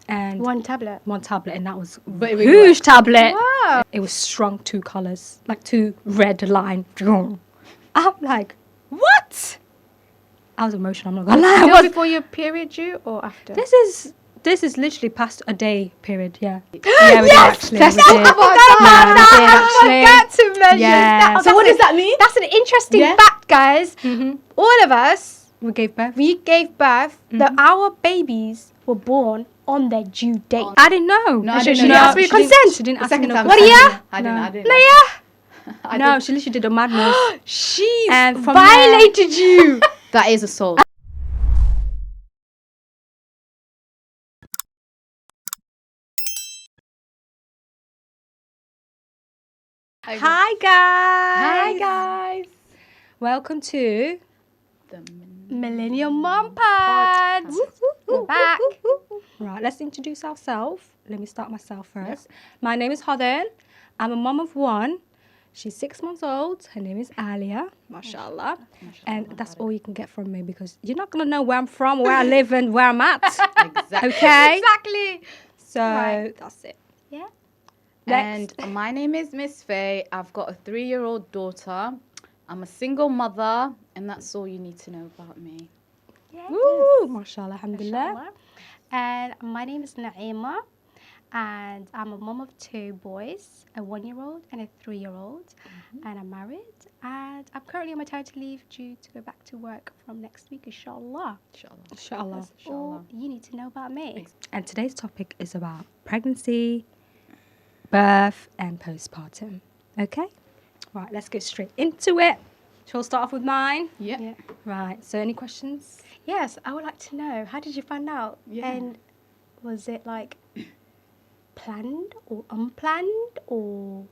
And One tablet. And that was But a it really huge worked. tablet. Wow. It was strung 2 colours, like 2 red line. I'm like, what? I was emotional, I'm not gonna lie. Still before your period due or after? This is literally past a day period, yeah. Yeah, we Yes! did actually. Let's we talk did. about Yeah, that. we did actually. I forgot to mention Yeah. that. So what does that mean? That's an interesting Yeah. fact, guys. Mhm. All of us, We gave birth. we gave birth. Our babies were born on their due date. I didn't know. No, I So didn't she know. asked for your consent. She didn't The ask me second no time. What consent. year? I didn't. No. I didn't. Leia, No, she literally did a madness. she And from violated you. That is assault. Hi guys. Hi guys. Welcome to The Millennial.Mom.Pod. We're back. Right, let's introduce ourselves. Let me start myself first. My name is Hodan. I'm a mum of 1. She's 6 months old. Her name is Alia. MashaAllah. And that's all you can get from me because you're not going to know where I'm from, where I live, and where I'm at. Exactly. Okay? Exactly. So Right. that's it. Yeah. Next. And my name is Miss Faye. I've got a 3-year-old daughter. I'm a single mother, and that's all you need to know about me. Yeah. Woo, MashaAllah, alhamdulillah. Inshallah. And my name is Naima, and I'm a mom of 2 boys, a 1-year-old and a 3-year-old, and I'm married. And I'm currently on maternity leave due to go back to work from next week, inshallah. Inshallah. Inshallah. That's all you need to know about me. And today's topic is about pregnancy, birth, and postpartum. Okay? Right, let's get straight into it. Shall we start off with mine? Yeah. Yeah. Right, so any questions? Yes, I would like to know, how did you find out? Yeah. And was it like planned or unplanned or?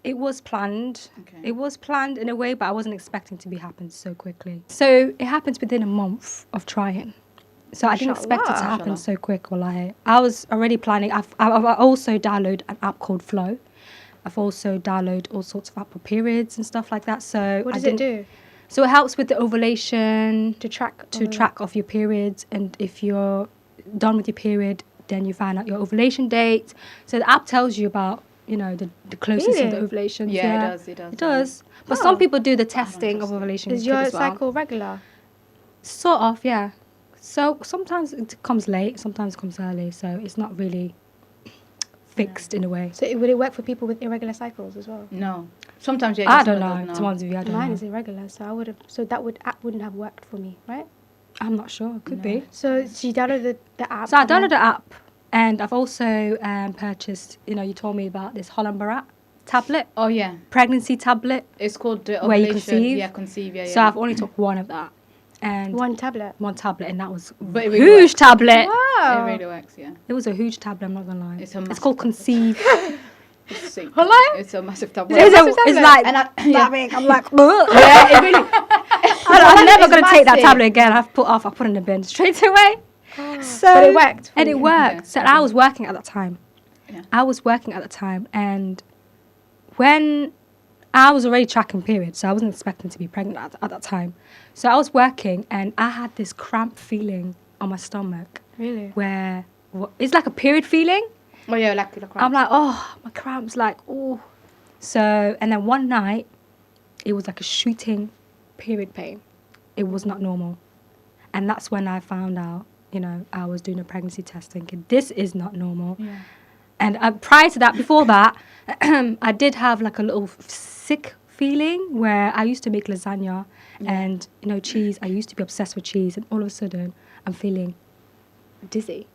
It was planned. Okay. It was planned in a way, but I wasn't expecting to be happen so quickly. So it happened within a month of trying. So I didn't expect it to Mashallah. happen Mashallah. so quick. Wallahi. I was already planning. I've also downloaded an app called Flow. I've also downloaded all sorts of app for periods and stuff like that. So What I does it didn't- do So it helps with the ovulation, to track? to track off your periods, and if you're done with your period, then you find out your ovulation date. So the app tells you about, the closeness of the Really? ovulations. Yeah, it does, it does, It does. But Oh. some people do the testing of trust it. ovulation. Is kit your as well. cycle regular? Sort of, yeah. So sometimes it comes late, sometimes it comes early. So it's not really fixed in a way. So would it work for people with irregular cycles as well? No. Sometimes, yeah. I just don't not- know. no. To be honest with you, I don't Mine know. is irregular, so I would have. So that app wouldn't have worked for me, right? I'm not sure. Could be. So she downloaded the app. So I and then- downloaded the app, and I've also purchased. You told me about this Holland Barat tablet, Oh, yeah. pregnancy tablet. It's called the Where you ovulation. conceive? Yeah, conceive, yeah, yeah. So I've only took one of that, and one tablet. one tablet, and that was But a it really huge works. tablet. Wow. It really works, yeah. It was a huge tablet. I'm not gonna lie. It's a It's massive called tablet. Conceive. It's sick. Hello? It's a massive tablet. It's, massive tablet? like, And yeah. I'm like, ugh. Yeah, it really. I'm never It's gonna take that massive. tablet again. I put it in the bin straight away. So, But it worked for and you. it worked. Yeah. So I was working at that time. Yeah. I was working at the time, and when I was already tracking periods, so I wasn't expecting to be pregnant at that time. So I was working, and I had this cramp feeling on my stomach, Really? where it's like a period feeling. Oh, yeah, like I'm like, oh, my cramps, like, oh. So, and then one night, it was like a shooting period pain. It was not normal. And that's when I found out, I was doing a pregnancy test thinking, this is not normal. Yeah. And prior to that, before that, I did have like a little sick feeling where I used to make lasagna and, cheese. I used to be obsessed with cheese. And all of a sudden, I'm feeling dizzy.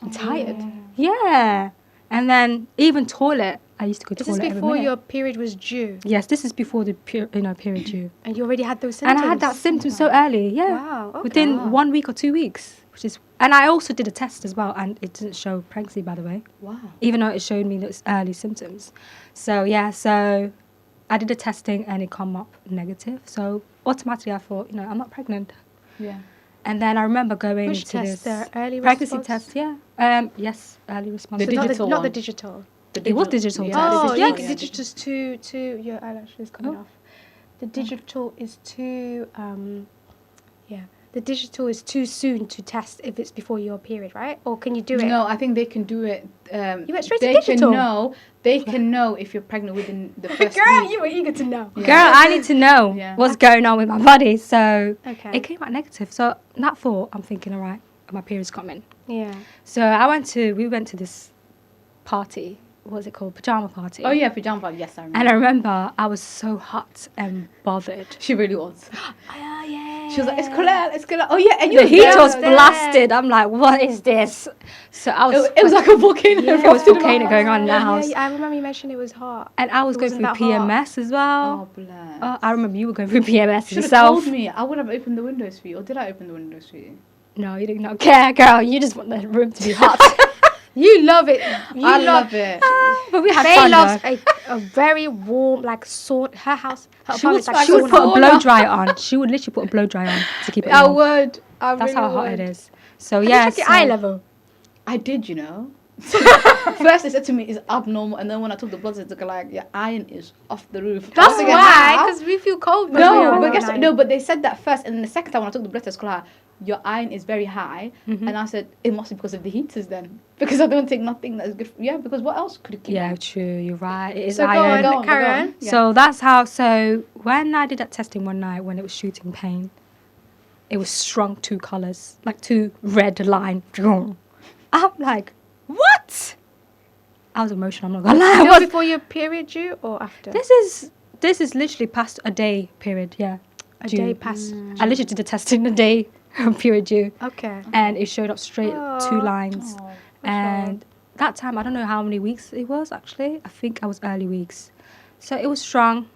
I'm tired. Yeah. And then even toilet, I used to go to This is toilet every before minute. your period was due, Yes, this is before the period due. and you already had those And symptoms. I had that symptom so early, yeah. Wow, okay. Within 1 week or 2 weeks, and I also did a test as well, and it didn't show pregnancy, by the way, Wow. even though it showed me those early symptoms. So yeah, so I did the testing and it come up negative. So automatically I thought, I'm not pregnant. Yeah. And then I remember going Which into test? this The early pregnancy response? test, yeah. Yes, early response. The So not digital not the one. digital. It was digital Yeah, test. the Oh, digital, yeah, yeah, because digital's too. Your eyelashes coming Oh. off. The digital is too. Yeah. the digital is too soon to test if it's before your period, right? Or can you do it? No, I think they can do it. You went straight to they digital. They can know if you're pregnant within the first Girl, week. you were eager to know. Yeah. Girl, I need to know Yeah. what's going on with my body. So Okay. it came out negative. So that thought, I'm thinking, all right, my period's coming. Yeah. So we went to this party. What was it called? Pajama party. Oh yeah, pajama party. Yes, I remember. And I remember I was so hot and bothered. She really was. Oh, yeah. She was like, it's cool. Oh yeah, and you The heat there. was There. blasted. I'm like, what is this? So I was. It was like a volcano. Yeah. There was volcano going on in the house. Yeah, I remember you mentioned it was hot. And I was It going wasn't through that hot. PMS as well. Oh bless. I remember you were going through PMS Should have yourself. told me. I would have opened the windows for you. Or did I open the windows for you? No, you did not care, girl. You just want the room to be hot. You love it. You I love it. But we had Faye fun loves though. a very warm, like sauna. Her house, her She would, apartment's like she would sauna. put a blow dryer on. She would literally put a blow dryer on to keep it I warm. would. That's how hot it is. So Have you yeah. checked your eye level? I did, you know. First they said to me it's abnormal, and then when I took the blood test, they were like, your iron is off the roof. I That's was thinking, why, how? because we feel cold. when we No, are but guess online. no, but they said that first, and then the second time when I took the blood test, they were like, your iron is very high, Mm-hmm. and I said it must be because of the heaters then, because I don't take nothing that's good. Yeah, because what else could it keep? Yeah, on? true. You're right. It is So go iron. on, carry go on. Yeah. So that's how. So when I did that testing one night, when it was shooting pain, it was shrunk 2 colors, like 2 red line. I'm like, what? I was emotional. I'm not gonna lie. I Still was. before your period due or after? This is literally past a day period. Yeah, a due. day past. I literally did the testing a day period due, Okay. and it showed up straight 2 Aw. lines. Oh, And that time, I don't know how many weeks it was actually. I think I was early weeks. So it was strong.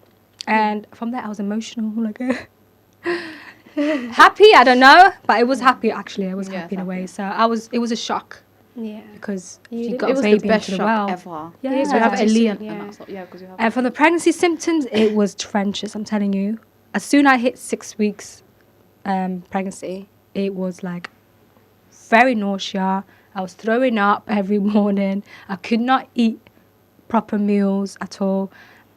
And from there, I was emotional. Like, happy, I don't know. But it was happy, actually. I was Yeah, happy in a way. happy. So it was a shock Yeah. because You you did- got it a was baby the best into the shock world. ever. Yeah, It is We have Yeah. a Liam, Yeah. and that's what, yeah, because you have. And for the pregnancy symptoms, it was trenches, I'm telling you. As soon as I hit 6 weeks pregnancy, it was like very nausea. I was throwing up every morning. I could not eat proper meals at all.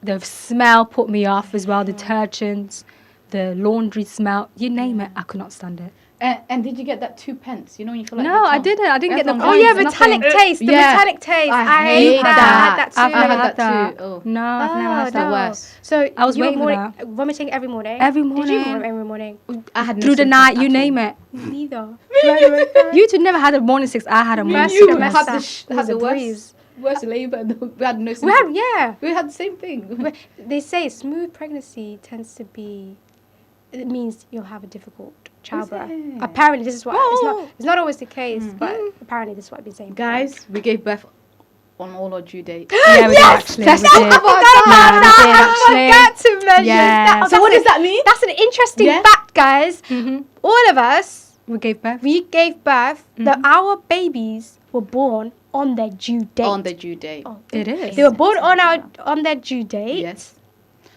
The smell put me off as well, detergents, the laundry smell, you name it, I could not stand it. And did you get that 2 pence? You know when you feel like No, your I tongue- didn't. I didn't get the Everyone Oh yeah, points, metallic nothing. taste. The Yeah. metallic taste. I hate hate that. that. I had that too. I've never had had that that. too. Oh. No, I've never had the that. worst. So I was you were waiting for morning, vomiting every morning. Every Did you morning. vomit every morning? I had no Through the symptoms night, you at name all. it. Neither. You two never had a morning 6. I had a morning First You trimester had the, was had the a breeze. worst labour. We had no We symptoms. had, yeah. We had the same thing. But they say smooth pregnancy tends to be. It means you'll have a difficult childbirth. it? Apparently, this is what Oh. it's not always the case, but apparently this is what I've been saying. Guys, we gave birth on all our due dates. Yeah, we did actually. Let's we talk did. about Yeah, we did I actually. forgot to mention Yeah. that. So what does that mean? That's an interesting Yeah. fact, guys. Mhm. All of us, We gave birth. we gave birth. Our babies were born on their due date. On the due date. Oh, It is. They were born on their due date. Yes.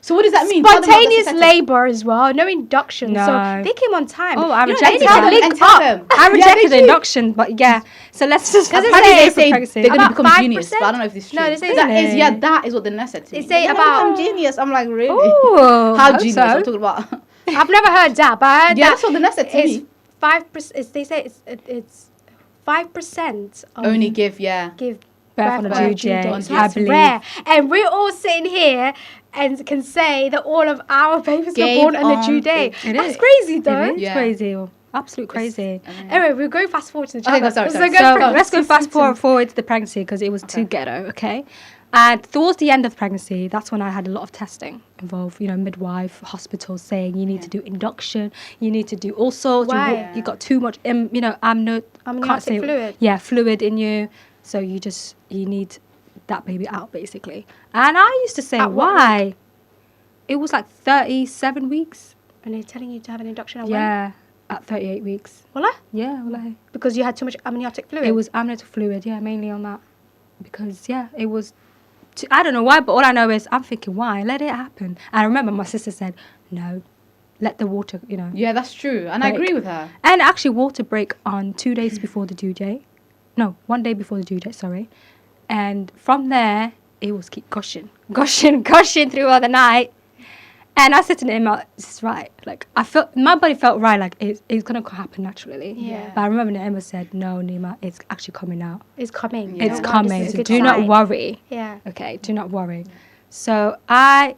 So what does that mean? Tell them what Spontaneous that's affected. labour as well, no induction. No. So they came on time. Oh, I You know, rejected they that. can link And tell up. them. I Yeah, rejected they the do. induction, but yeah. So let's just. Does it Apparently say- they say pregnancy. they're going to About become genius, but I don't know if this is true. No, they say that is, Really? yeah, that is what the nurse said to They me. say They're gonna about- become genius. I'm like, really? Oh, How hope genius? so. I'm talking about. I've never heard that, but I heard Yeah, that that's what the nurse said to it's me. 5%. They say it's 5%. Only give, yeah. give Birth birth on a on due a due date, date. So I that's believe. rare, and we're all sitting here and can say that all of our babies Gave were born on the due on date. It That's is. crazy, though. It is Yeah. crazy. Absolute crazy. Anyway, we'll go fast forward to the Okay, childbirth. sorry, So sorry. go So pregnancy let's go fast symptoms. forward to the pregnancy because it was too ghetto, okay? And towards the end of pregnancy, that's when I had a lot of testing involved, midwife, hospitals saying you need to do induction, you need to do all sorts. Why? You got too much, Amniotic fluid. Yeah, fluid in you. So you need that baby out, basically. And I used to say, At what why? It was like 37 weeks. And they're telling you to have an induction at when? Yeah, at 38 weeks. Wallah? Yeah, wallahi. Because you had too much amniotic fluid. It was amniotic fluid, yeah, mainly on that. Because, yeah, it was... I don't know why, but all I know is I'm thinking, why? Let it happen. And I remember my sister said, no, let the water, Yeah, that's true. And I Break. agree with her. And actually, water break on 2 days before the due date. No, 1 day before the due date, sorry. And from there, it was keep gushing throughout the night. And I said to Naima, this is right. Like, my body felt right, like, it's going to happen naturally. Yeah. But I remember Naima said, no, Naima, it's actually coming out. It's coming. Yeah. It's You know what? coming. This is a So good do not sign. worry. Yeah. Okay, do not worry. So and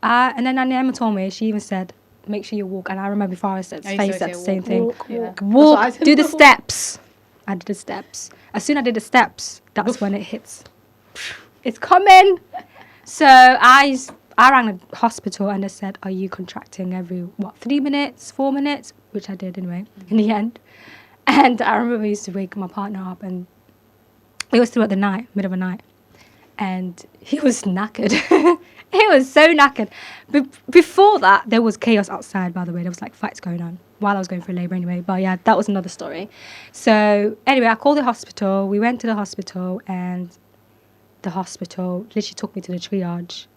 then Naima told me, she even said, make sure you walk. And I remember before I said, I used Faye to said say the same walk, thing. walk, Yeah. walk. That's what I Walk, said do the before. steps. I did the steps. As soon as I did the steps, that's when it hits. It's coming. So I rang the hospital and they said, are you contracting every, 3 minutes, 4 minutes? Which I did anyway, in the end. And I remember I used to wake my partner up and it was throughout the night, middle of the night. And he was knackered. He was so knackered. Before that, there was chaos outside, by the way. There was like fights going on while I was going through labour anyway. But yeah, that was another story. So anyway, I called the hospital. We went to the hospital and the hospital literally took me to the triage.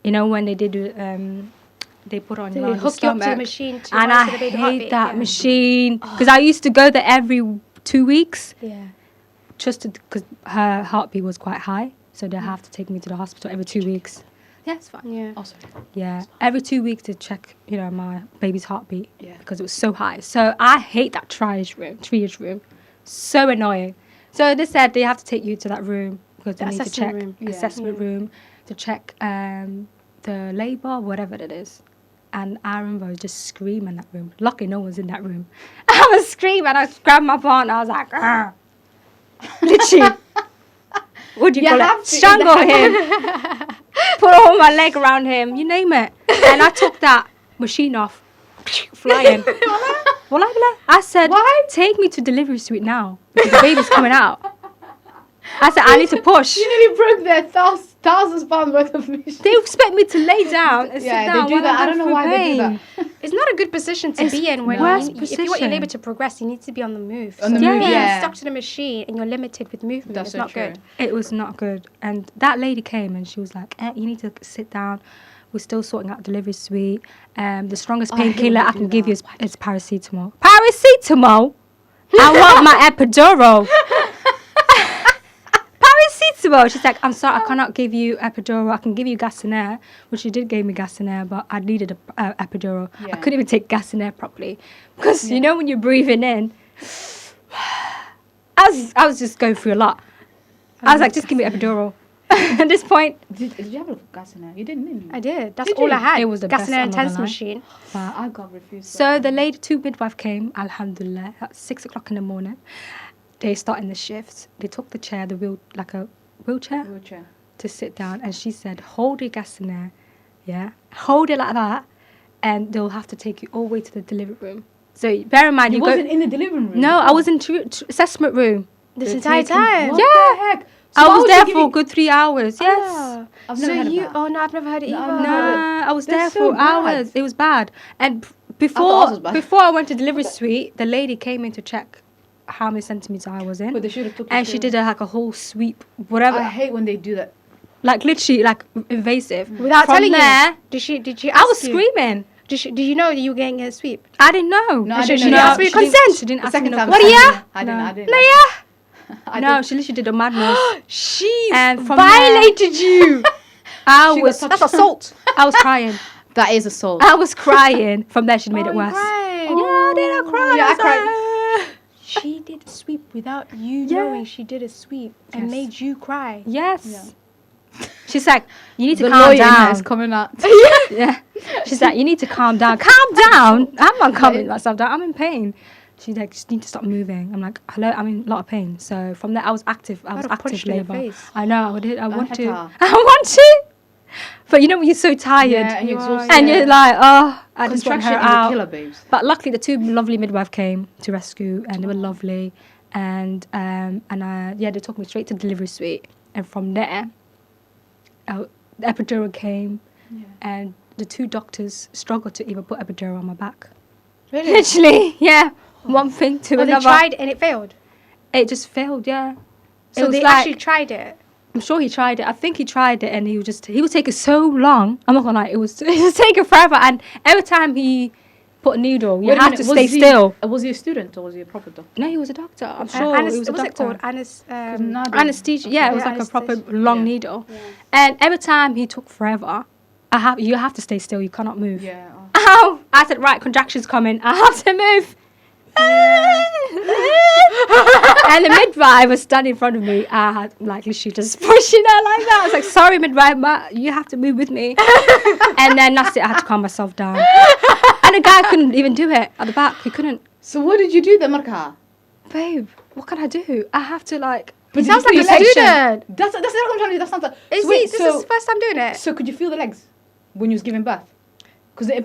You know, when they did, they put on They your hook you up to the stomach. machine to And I monitor the baby hate heartbeat. that Yeah. machine because I used to go there every 2 weeks Yeah. just because her heartbeat was quite high. So they have to take me to the hospital every 2 weeks. Yeah, it's fine. Yeah. Oh, sorry. Yeah, every 2 weeks to check, my baby's heartbeat. Yeah. Because it was so high. So I hate that triage room. So annoying. So they said they have to take you to that room because they The need to assessment check room. Yeah. assessment room to check the labour, whatever it is. And I remember just screaming in that room. Luckily, no one's in that room. I was screaming. I grabbed my partner. I was like, "Argh." Literally. What do you call have it? to- Strangle him. Put all my leg around him. You name it. And I took that machine off. Flying. Wallah, billah. I said, Why? take me to delivery suite now. Because the baby's coming out. I said, I need to push. You nearly broke their thousands pounds worth of machine. They expect me to lay down and sit Yeah, down. they do while that. I'm I don't know going why through they do pain. that. It's not a good position to It's be in when worst if you want your position. labour to progress, you need to be on the move. On the move, being yeah. stuck to the machine and you're limited with movement. That's It's so not true. good. It was not good. And that lady came and she was like, you need to sit down. We're still sorting out delivery suite. The strongest I hate when painkiller they I do can give you that. is paracetamol. Paracetamol? I want my epidural. Paracetamol. She's like, I'm sorry, I cannot give you epidural. I can give you gas and air, which she did give me gas and air, but I needed a epidural. I Yeah. couldn't even take gas and air properly because you know when you're breathing in. I was just going through a lot. I was like, just give me epidural. At this point, Did you have a gas in there? You didn't you? I did. That's Did all you? I had. It was the gas best, and air I'm not gonna intense lie. machine. I got refused. so the lady, 2 midwife came, alhamdulillah, at 6 o'clock in the morning. They started the shifts. They took the chair, like a wheelchair, wheelchair. to sit down. And she said, hold your gas in there. Yeah. Hold it like that. And they'll have to take you all the way to the delivery room. So bear in mind, You you wasn't go. in the delivery room. No, I was in assessment room. This They're entire taking- time. What Yeah. the heck? I why was would there you for a give good 3 hours. Yes. Ah. I've never heard of that. Oh no, I've never heard it No, either. I've never heard Nah, I was there That's so for bad. hours. It was bad. And thought ours before was bad. before I went to delivery suite, the lady came in to check how many centimeters I was in. But they should have took. And she did like a whole sweep, whatever. I hate when they do that. Like literally, like invasive. Without From telling there, you. Did she I was ask you? screaming. Did you know that you were getting a sweep? I didn't know. No, I She didn't didn't know. ask for your she didn't- consent. She didn't The ask me second no time. What consent. are ya? I didn't. No. I didn't. Leia? No, she literally did the madness. She And from violated you. I She was got That's assault. I was crying. That is assault. I was crying. From there, she made Oh, it you worse. cried. Yeah, did I cry? Yeah, I was cried. like, She did a sweep without you Yeah. knowing she did a sweep and Yes. made you cry. Yes. Yeah. She's like, you need to The calm lawyer in her down. is coming out. Yeah. She's like, you need to calm down. Calm down. I'm not calming myself down. I'm in pain. She's like, just need to stop moving. I'm like, hello, I'm in a lot of pain. So from there, I was active. I was I'd have active punched her in the labour. face. I know. I did. I want to. Hata. I want to. But you know when you're so tired Yeah, and you're You are, exhausted. and you're like, oh, I just want Contraction her is a out. killer, babes. But luckily, the two lovely midwives came to rescue, and they were lovely. And yeah, they took me straight to the delivery suite, and from there, the epidural came, and the two doctors struggled to even put epidural on my back. Really? Literally, yeah, one thing to Oh, they another. tried and it failed. It just failed, yeah. It So was they like, actually tried it. I'm sure he tried it. I think he tried it, and he was taking so long. I'm not gonna lie, it was taking forever. And every time he put a needle, you Wait a have minute, to was stay he- still. Was he a student or was he a proper doctor? No, he was a doctor. I'm sure he was a What's doctor. it called? nowadays- Anesthesia. Yeah, it was Yeah, like a proper anesthesia. long Yeah. needle. And every time he took forever, You have to stay still. You cannot move. Yeah. Ow! I said, right, contractions coming. I have to move. And the midwife was standing in front of me. I had like literally just pushing her like that. I was like, sorry, midwife, you have to move with me. And then that's it. I had to calm myself down. And the guy couldn't even do it at the back. He couldn't. So what did you do then, Marka? Babe, what can I do? I have to like. It sounds like a student. That's what I'm trying to do. That sounds like. This is his first time doing it. So could you feel the legs when you was giving birth?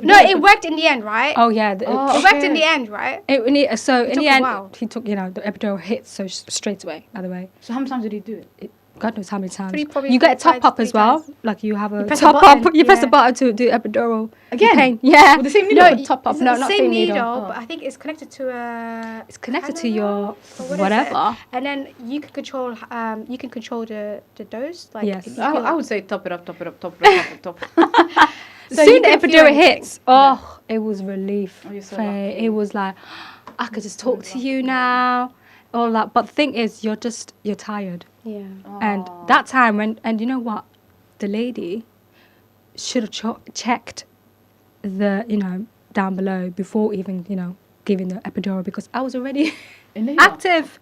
No, it worked in the end, right? Oh yeah, it worked in the end, right? In the end, a while. he took the epidural hit straight away. By the way, So how many times did he do it? God knows how many times. Probably You get a top up 3 as well. times. Like you have a press top a button, up. You press the yeah. button to do epidural. Again? Pain. Yeah. With the same needle? No, top up. It's No, the not same needle, needle. but I think it's connected to a. It's connected to I don't your know. Or what is whatever. it? And then you can control. You can control the dose. Like Yes. if you I feel- would say top it up. So Soon you the can feel epidural anything. hits. Oh, it was relief. Oh, you're so Faye. lucky. It was like I could just talk to you now. All that. But the thing is, you're tired. Yeah. And that time and you know what, the lady should have checked the down below before even giving the epidural, because I was already active.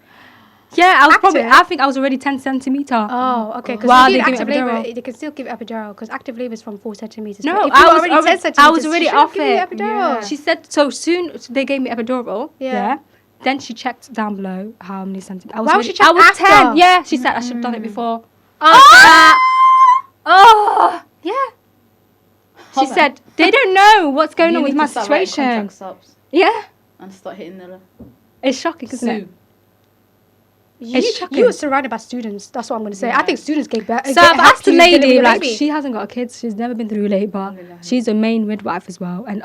Yeah, I think I was already 10 centimeter. Oh, okay. Because While if they you give active epidural. labor, they can still give epidural because active labor is from 4 centimeters. No, But if I you was were already 10 already, centimeters. I was already she off shouldn't give you it. epidural. Yeah. She said so soon they gave me epidural. Yeah. Then she checked down below how many centimeters. Why would she check I was after? 10. Yeah, she said I should have done it before. Oh, yeah. She Hold on. said they don't know what's going You on with need my to start writing situation. contract subs Yeah, and start hitting the it's shocking, isn't it? Sue. It's shocking. You were surrounded by students. That's what I'm going to say. Yeah. I think students gave birth. So I've asked the lady, like, baby. she hasn't got kids. She's never been through labour. Alhamdulillah. She's a main midwife as well. And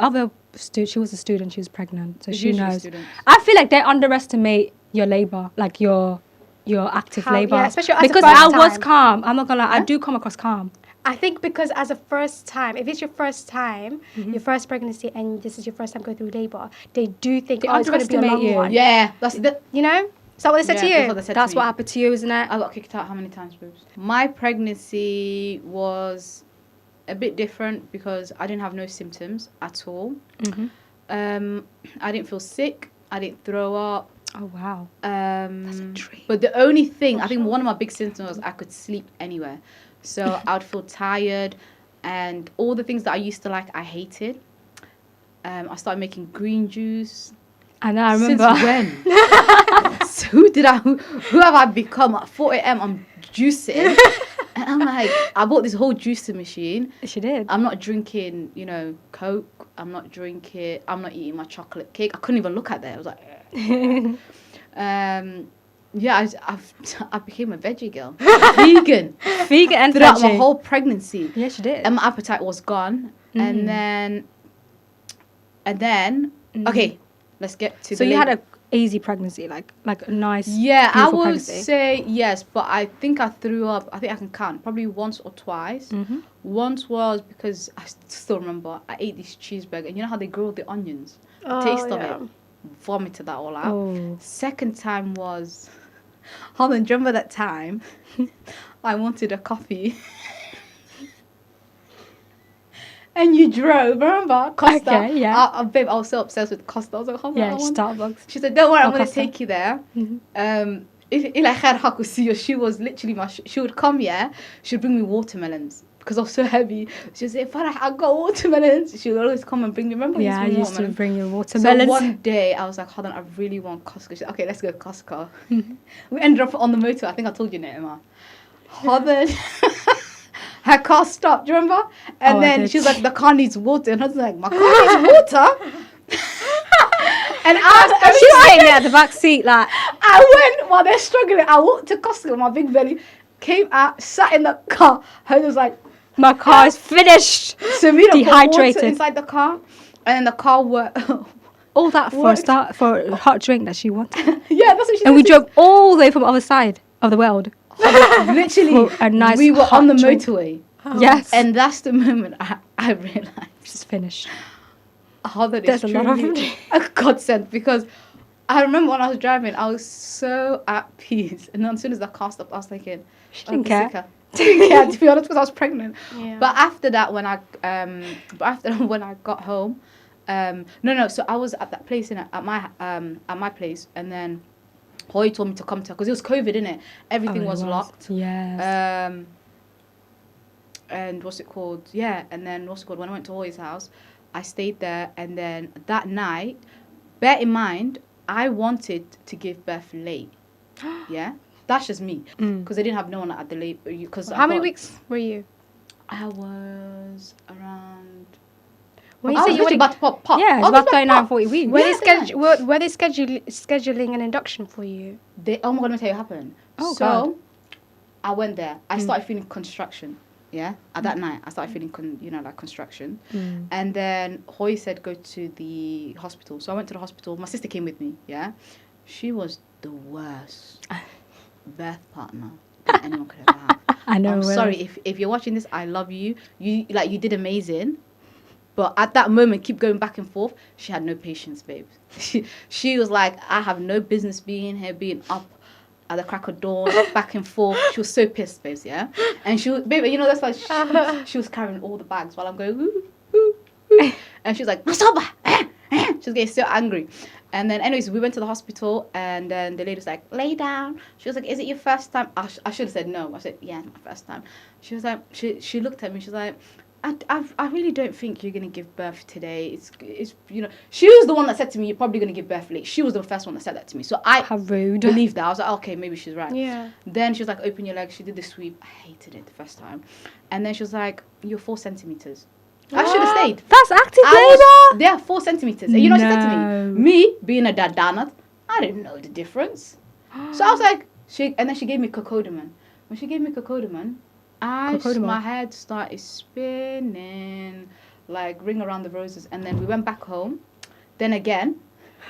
she was a student. She was pregnant, so It's she usually knows. students. I feel like they underestimate your labour, like your active labour. yeah, especially as a because first I was time. calm. I'm not gonna lie. I do come across calm. I think because as a first time, if it's your first time, your first pregnancy, and this is your first time going through labour, they do think, They it's going to be a underestimate long you. one. Yeah, that's the. You know? Is that what they said to you? That's what they said That's to what me. happened to you, isn't it? I got kicked out how many times, boobs? My pregnancy was a bit different because I didn't have no symptoms at all. Mm-hmm. I didn't feel sick. I didn't throw up. Oh wow. Dream. dream. But the only thing, I think one of my big symptoms was I could sleep anywhere. So I would feel tired, and all the things that I used to like, I hated. I started making green juice. And I remember. Since when? So who have I become? At 4 a.m. I'm juicing. And I'm like, I bought this whole juicing machine. She did. I'm not drinking, Coke. I'm not eating my chocolate cake. I couldn't even look at that. I was like, yeah, I became a veggie girl. Vegan. Vegan and Throughout my veggie. whole pregnancy. Yeah, she did. And my appetite was gone. And then, okay, let's get to So the you had labor. a easy pregnancy, like a nice. Yeah, I beautiful would pregnancy. say yes, but I think I threw up. I think I can count probably once or twice. Mm-hmm. Once was because I still remember I ate this cheeseburger, and you know how they grill the onions. The Oh, taste of yeah. it, vomited that all out. Oh. Second time was, hold on, do you remember that time? I wanted a coffee. And you drove, remember? Costa. Okay, yeah. Babe, I was so obsessed with Costa. I was like, hold on, Yeah, I want Starbucks. She said, don't worry, I'm Oh, going to Costa. take you there. Mm-hmm. Ila khair hakusiyo, she was literally she would come, yeah, she'd bring me watermelons because I was so heavy. She'd say, Farah, I got watermelons. She would always come and bring me, remember? Yeah, I used used to watermelons? bring you So watermelons. one day, I was like, hold on, I really want Costco. She said, okay, let's go to Costco. We ended up on the motor. I think I told you, Naima. Hodan. Her car stopped, do you remember? And Oh, I then did. she was like, the car needs water. And I was like, my car needs water? And She was sitting there at the back seat, like, I went while they're struggling. I walked to Costco with my big belly, came out, sat in the car. Hodan was like, my car is finished. so we don't put water Dehydrated. inside the car. And then the car worked. All that What? for a hot drink that she wanted. Yeah, that's what she And we said. drove all the way from the other side of the world. Literally, For a nice we were hot on the drink. motorway. Yes. And that's the moment I realised She's finished. how that There's is a lot of truly a godsend, because I remember when I was driving, I was so at peace. And then as soon as the car stopped, I was thinking, She "Oh, didn't be care. sicker." Yeah, to be honest, because I was pregnant. Yeah. But after that, when I got home, no. So I was at that place at my place, and then Hoy told me to come to her because it was COVID, innit? Everything was locked. Yes. And what's it called? Yeah, and then when I went to Hoy's house, I stayed there, and then that night, bear in mind, I wanted to give birth late. Yeah, that's just me because I didn't have no one at the late. Because How many weeks were you? I was around. When I was literally about to pop. Yeah, it's about 39, 40 weeks. Were they scheduling an induction for you? Oh my god, let me tell you what happened. Oh, so, God. I went there. I started feeling construction. Yeah, at that night, I started feeling, construction. And then Hoy said go to the hospital. So I went to the hospital. My sister came with me. Yeah, she was the worst birth partner that anyone could ever have. I know. I'm sorry if you're watching this. I love you. You did amazing. But at that moment, keep going back and forth. She had no patience, babe. She was like, I have no business being here, being up at the crack of dawn, back and forth. She was so pissed, babes, yeah? And she was, baby, that's why she was carrying all the bags while I'm going, ooh, ooh, ooh. And she was like, Masoba! She was getting so angry. And then, anyways, we went to the hospital, and then the lady was like, lay down. She was like, is it your first time? I should have said no. I said, yeah, it's my first time. She was like, she looked at me, she was like, I really don't think you're going to give birth today. It's she was the one that said to me, you're probably going to give birth late. She was the first one that said that to me. So I believed that. I was like, okay, maybe she's right. Yeah. Then she was like, open your legs. She did the sweep. I hated it the first time. And then she was like, you're 4 centimeters. I should have stayed. That's active labour. Yeah, 4 centimeters. And you know what she said to me? Me, being a dadanat, I didn't know the difference. So I was like, and then she gave me cocodamine. When she gave me cocodamine, my head started spinning, like Ring Around the Roses. And then we went back home. Then again,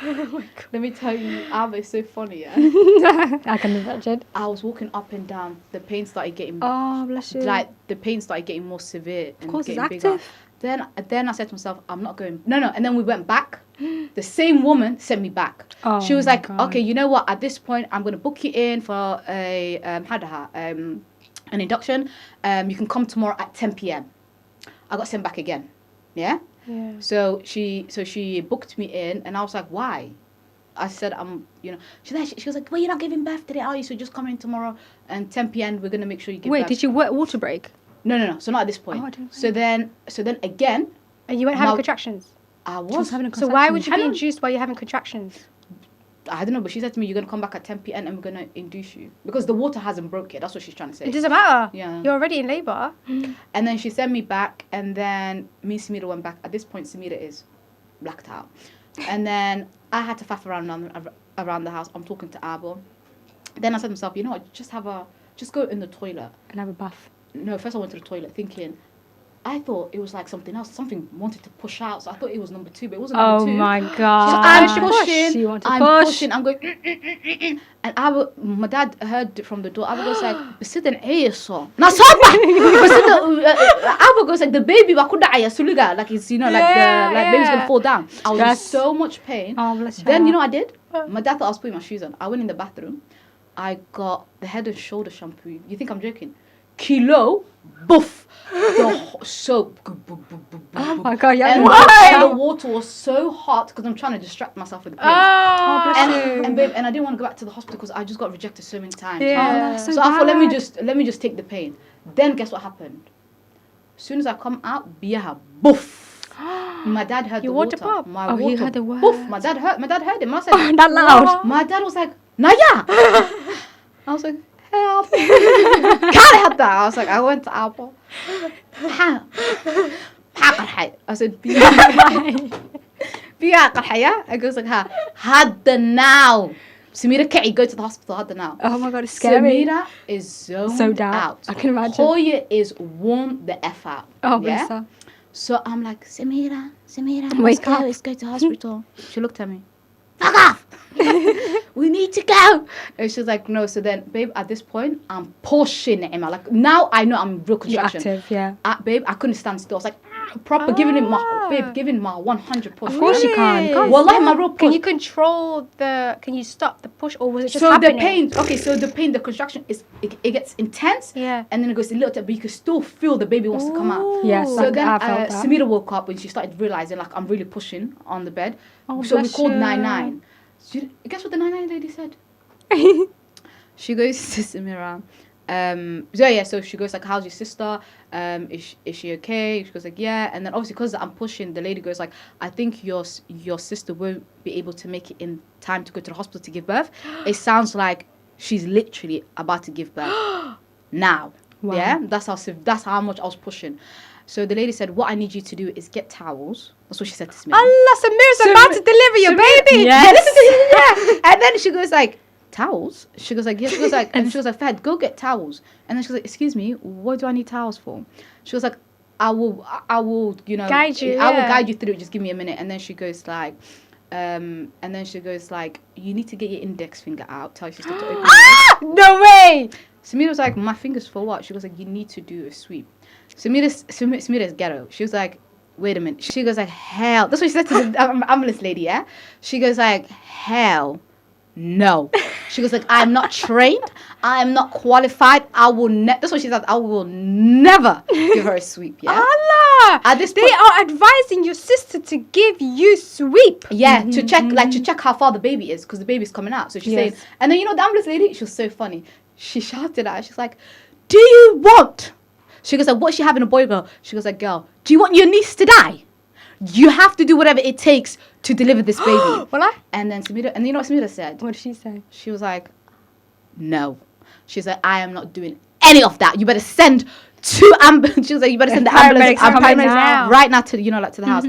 Oh my God. let me tell you, Alba is so funny, yeah? I can imagine. I was walking up and down. The pain started getting, Oh, bless you. like, the pain started getting more severe and of course, it's getting bigger. active. Then I said to myself, I'm not going. No. And then we went back. The same woman sent me back. Oh, she was my like, God. okay, you know what? At this point, I'm going to book you in for a, an induction. You can come tomorrow at 10 p.m. I got sent back again. Yeah? Yeah. So she booked me in, and I was like, why? I said, she was like, well, you're not giving birth today, are you? So just come in tomorrow, and 10 p.m. we're going to make sure you give birth. Wait, did you water break? No. So not at this point. Oh, I didn't So then again, And you weren't having contractions? I She was was. having a So why would contraction. you be induced while you're having contractions? I don't know, but she said to me, you're going to come back at 10 p.m. and we're going to induce you. Because the water hasn't broke yet. That's what she's trying to say. It doesn't matter. Yeah. You're already in labour. And then she sent me back, and then me and Samira went back. At this point, Samira is blacked out. And then I had to faff around the house. I'm talking to Abo. Then I said to myself, you know what, just go in the toilet. And have a bath. No, first I went to the toilet thinking, I thought it was like something else. Something wanted to push out. So I thought it was number 2, but it wasn't number 2. Oh my So God. I'm pushing. She wanted to I'm push. pushing. I'm going. And my dad heard it from the door. Abo goes like, "Besit an ASO." Nasoba. Abo goes like, "The baby wa kudaya suluga." Like it's like baby's gonna fall down. I was in so much pain. Oh, bless you. Then you know what I did? My dad thought I was putting my shoes on. I went in the bathroom. I got the Head and Shoulder shampoo. You think I'm joking? Kilo, boof. The soap. Oh my God, yeah. And the water was so hot because I'm trying to distract myself with the pain. Oh, bless you. And babe, and I didn't want to go back to the hospital because I just got rejected so many times. Yeah. Oh, that's so I thought let bad. me just take the pain. Then guess what happened? As soon as I come out, biyaha, boof. My dad heard Your the water water. pop? My Oh, he water, heard the word. Boof. My dad heard him. I said, That loud. My dad was like, Naya. I was like, help. Can't that. I was like, I went to Apple. I said, Biya qarxaya. I goes like, Hadda now. Samira Kei, go to the hospital, Hadda now. Oh my God, it's scary. Samira is So down. out. I can imagine. Hoya is worn the F out. Oh, bless her. So I'm like, Samira, Wake up. let's go to hospital. She looked at me. Fuck off! We need to go. And she's like, no. So then, babe, at this point, I'm pushing Naima. Like, now I know I'm real You're construction. active, yeah. Babe, I couldn't stand still. I was like, proper giving it giving my 100 push. Of course you can. You can't Wallahi, my real push. Can you control can you stop the push, or was it just so happening? the pain, the contraction it gets intense, Yeah. and then it goes a little bit, but you can still feel the baby wants to come out. Yes, So then I felt that. Samira woke up when she started realizing like I'm really pushing on the bed. Oh, so we bless called you. 999. Guess what the 999 lady said? She goes to Samira. So she goes like, how's your sister? Is she okay? She goes like, yeah. And then obviously because I'm pushing, the lady goes like, I think your sister won't be able to make it in time to go to the hospital to give birth. It sounds like she's literally about to give birth now. Wow. Yeah, that's how much I was pushing. So the lady said, what I need you to do is get towels. That's what she said to Samira. Allah, Samira's about to deliver your baby. Yes. And then she goes like, towels? She goes like, yes. She goes like, and she goes like, Fed, go get towels. And then she goes like, excuse me, what do I need towels for? She goes like, I will, Guide you, I will yeah. guide you through it. Just give me a minute. And then she goes like, you need to get your index finger out. Tell your sister to open it. No way. Samira was like, my fingers for what? She goes like, you need to do a sweep. Samira's ghetto. She was like, wait a minute. She goes like, hell. That's what she said to the ambulance lady, yeah? She goes like, hell no. She goes like, I'm not trained. I am not qualified. That's what she said. I will never give her a sweep, yeah? Allah. At this They point, are advising your sister to give you sweep. yeah, to check how far the baby is, because the baby's coming out. So she's Yes. saying, and then the ambulance lady, she was so funny. She shouted at her. She's like, do you want? She goes like, what's she having, a boy or girl? She goes like, girl, do you want your niece to die? You have to do whatever it takes to deliver this baby. Wallah. And then Samira, and you know what Samira said? What did she say? She was like, no. She's like, I am not doing any of that. You better send two ambulance. She was like, you better send the ambulance now. right now to to the house.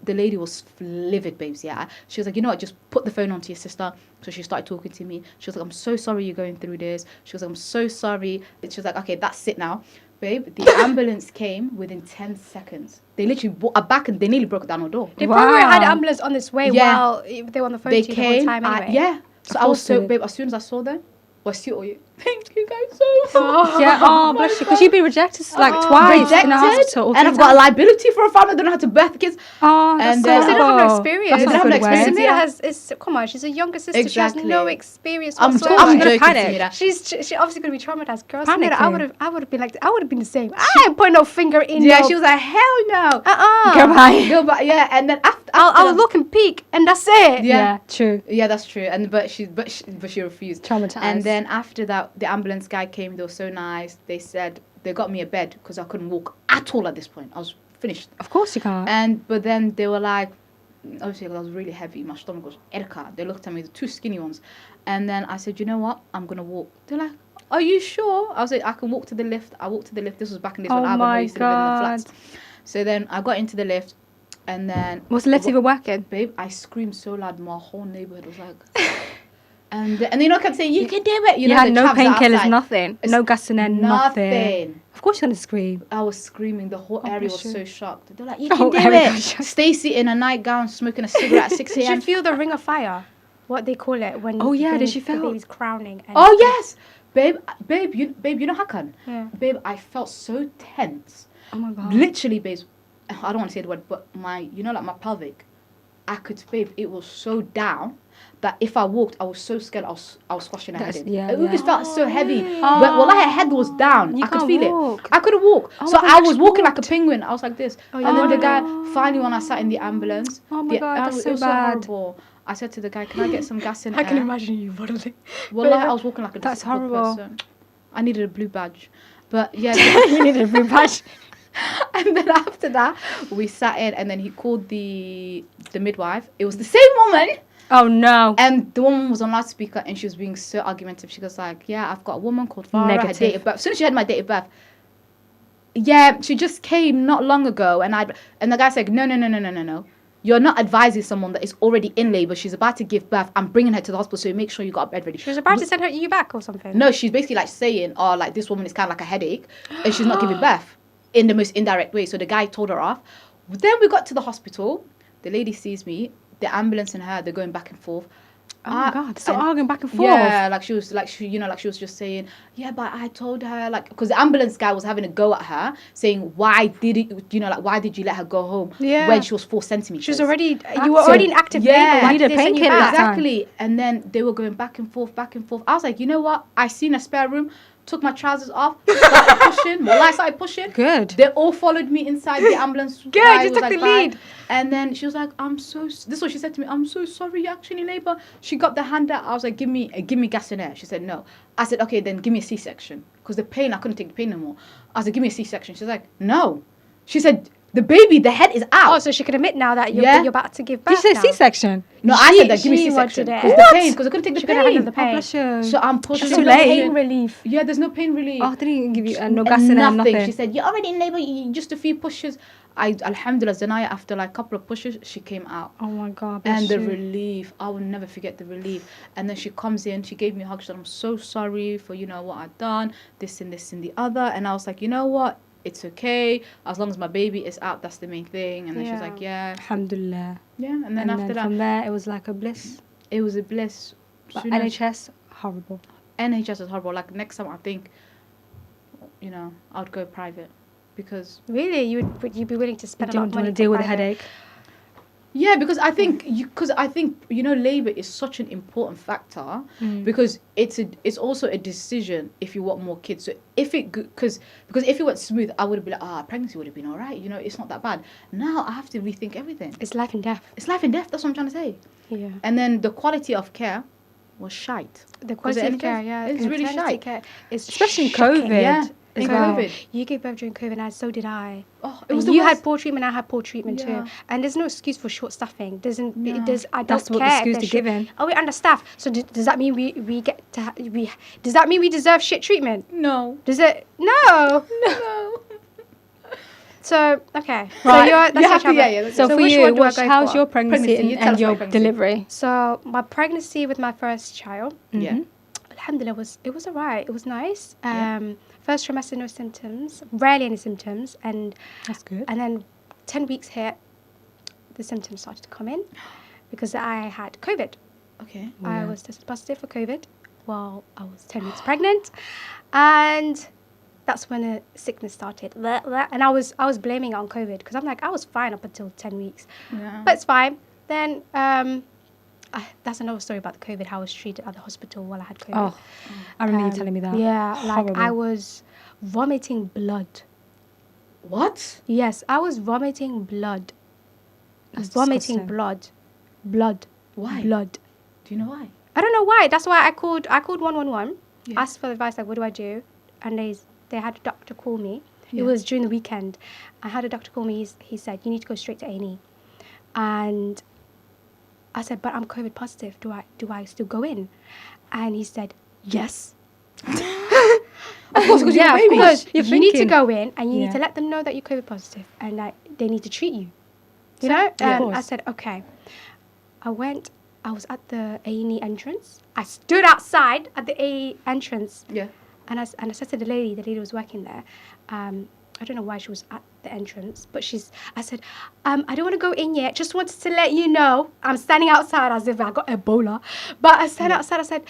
The lady was livid, babes. Yeah, she was like, you know what? Just put the phone on to your sister. So she started talking to me. She was like, I'm so sorry you're going through this. She was like, I'm so sorry. She was like, okay, that's it now, babe. The ambulance came within 10 seconds. They literally brought her back and they nearly broke down her door. They probably Wow. had ambulance on this way Yeah. while they were on the phone They to you the whole came. time anyway. Yeah. So Of I was course so, they babe. As soon as I saw them, thank you guys so much. Yeah, oh, bless you. Because you've been rejected like twice in the hospital. and I've got a liability for a family that don't know how to birth the kids. Oh, and that's then- They so don't have no horrible. experience. That's They not don't a have good no way. experience. Samira Yeah. come on, she's a younger sister. Exactly. She has no experience I'm whatsoever. joking, panic. Samira. She obviously gonna be traumatized. Girl, Panicking. Samira, I would have been like, I would have been the same. I ain't putting no finger in. Yeah, no, she was like, hell no. Goodbye. Go back. Yeah, and then after I'll look and peek, and that's it. Yeah. True. Yeah, that's true. And but she refused. Traumatized. And then after that, the ambulance guy came. They were so nice. They said they got me a bed because I couldn't walk at all at this point. I was finished. Of course you can't. But then they were like, obviously, 'cause I was really heavy. My stomach was Erika. They looked at me, the two skinny ones. And then I said, you know what? I'm going to walk. They're like, are you sure? I was like, I can walk to the lift. I walked to the lift. This was back in this Oh when I my used to live in the God. flats. So then I got into the lift. And then... Was the lift even working? Babe, I screamed so loud. My whole neighborhood was like... and I kept saying, you can do it. You know, had the no chavs painkillers, outside. nothing. No gas in there, nothing. Of course you're going to scream. I was screaming. The whole area was bless so you. shocked. They're like, you The can whole do area was it. shocked. Stacey in a nightgown smoking a cigarette at 6 Did a.m. you feel the ring of fire? What they call it when? Oh, yeah, when did she the feel- baby's crowning? And Oh yes, babe, you know Hakan. Yeah. Babe, I felt so tense. Oh my God. Literally, babe. I don't want to say the word, but my pelvic, babe, it was so down that if I walked, I was so scared. I was squashing her head That's- in. yeah, It yeah. just felt so heavy. really? Well, her head was down. You I could can't feel walk. it. I couldn't walk. Oh So my God, I you was actually walking like a walked. penguin. I was like this. Oh, And then the yeah. guy, finally, when I sat in the ambulance, Oh my God, that's it so was bad. so horrible. I said to the guy, can I get some gas in I can air? imagine you waddling. Well, I was walking like a That's disabled horrible. person. I needed a blue badge. But yeah. You needed a blue badge. And then after that, we sat in, and then he called the midwife. It was the same woman, Oh no. and the woman was on loudspeaker, and she was being so argumentative. She goes like, "Yeah, I've got a woman called Farah. Her Negative. date of birth. As soon as she had my date of birth, yeah, she just came not long ago." And the guy said, "No. You're not advising someone that is already in labor. She's about to give birth. I'm bringing her to the hospital, so make sure you got a bed ready." She was about to send you back or something. No, she's basically like saying, "Oh, like this woman is kind of like a headache, and she's not giving birth," in the most indirect way. So the guy told her off. Then we got to the hospital. The lady sees me. The ambulance and her, they're going back and forth. Oh my God. So and- arguing back and forth. Yeah, like she was just saying, yeah, but I told her, like, because the ambulance guy was having a go at her, saying, why did you let her go home Yeah. when she was 4 centimeters? She was already, you were already in active Yeah. labor. Why Need did a they send you painkiller back? that time. Exactly. And then they were going back and forth. I was like, you know what? I seen a spare room, took my trousers off, started pushing. Well, I started pushing. Good. They all followed me inside the ambulance. Good, guy you was took the "Bye." lead. And then she was like, this is what she said to me. I'm so sorry, you're actually in labor. She got the hand out. I was like, give me gas and air. She said, no. I said, okay, then give me a C-section. Because the pain, I couldn't take the pain no more. I said, give me a C-section. She's like, no. She said, the baby, the head is out. Oh, so she can admit now that you're, Yeah. you're about to give Did birth you say now. C-section? No, I said that, give me she C-section. wanted it. Because the pain, because I couldn't take the She couldn't handle the pain. pain. Oh, bless you. So I'm pushing. Too There's late. no pain relief. Yeah, there's no pain relief. Oh, they didn't give you no gas and nothing. She said, you're already in labor, just a few pushes. Alhamdulillah, Zanaya, after like a couple of pushes, she came out. Oh my God. Bless And the you. relief, I will never forget the relief. And then she comes in, she gave me a hug, she said, I'm so sorry for, what I've done, this and the other. And I was like, you know what? It's okay. As long as my baby is out, that's the main thing. And then she was like, yeah. Alhamdulillah. Yeah. And then after that, from there, it was like a bliss. it was a bliss. But Soon as- NHS, horrible. NHS is horrible. Like next time, I think, I'd go private. Because Really? Would you be willing to spend a lot Don't of want money to deal with the private? headache. yeah, because I think labor is such an important factor because it's also a decision if you want more kids. So if it because if it went smooth, I would have been like, pregnancy would have been all right. It's not that bad. Now I have to rethink everything. It's life and death. It's life and death. That's what I'm trying to say. Yeah. And then the quality of care was shite. The quality of care, yeah. It's really maternity shite. care is Especially in shocking. COVID. Yeah. as In well. COVID. You gave birth during COVID, and so did I. Oh, it And was the you worst. had poor treatment, I had poor treatment Yeah. too. And there's no excuse for short staffing. I don't That's what the care. excuse if they're they're giving. Oh, we're understaffed. So does that mean we get to does that mean we deserve shit treatment? No. Does it? No. No. So okay. So Right. that's You your have to, travel. yeah. So for which you, one do I go how's for? your pregnancy, Pregnancy, you tell and us your about pregnancy. delivery? So my pregnancy with my first child, Yeah. alhamdulillah, it was alright. It was nice. Yeah. First trimester, no symptoms, rarely any symptoms, and That's good. then 10 weeks hit, the symptoms started to come in because I had COVID. Okay. I Yeah. was tested positive for COVID while I was 10 weeks pregnant, and that's when the sickness started. And I was blaming it on COVID because I'm like, I was fine up until 10 weeks, Yeah. but it's fine. Then that's another story about the COVID, how I was treated at the hospital while I had COVID. Oh, I remember you telling me that. Yeah, like I Horrible. was vomiting blood. What? Yes, I was vomiting blood. That's Vomiting disgusting. blood. Why? Blood. Do you know why? I don't know why. That's why I called 111. Yeah. Asked for advice, like, what do I do? And they had a doctor call me. Yeah. It was during the weekend. I had a doctor call me. He said, you need to go straight to A&E. And I said, but I'm COVID positive. Do I still go in? And he said, yes. Of course, because Yeah, you're a baby. of course. You're You need to thinking. go in and you Yeah. need to let them know that you're COVID positive and that they need to treat you. So- You know? yeah, of And I course. said, okay. I was at the A&E entrance. I stood outside at the A&E entrance Yeah. and I said to the lady was working there, I don't know why she was at the entrance, but I said, I don't want to go in yet. Just wanted to let you know. I'm standing outside as if I got Ebola. But I stand outside. I said,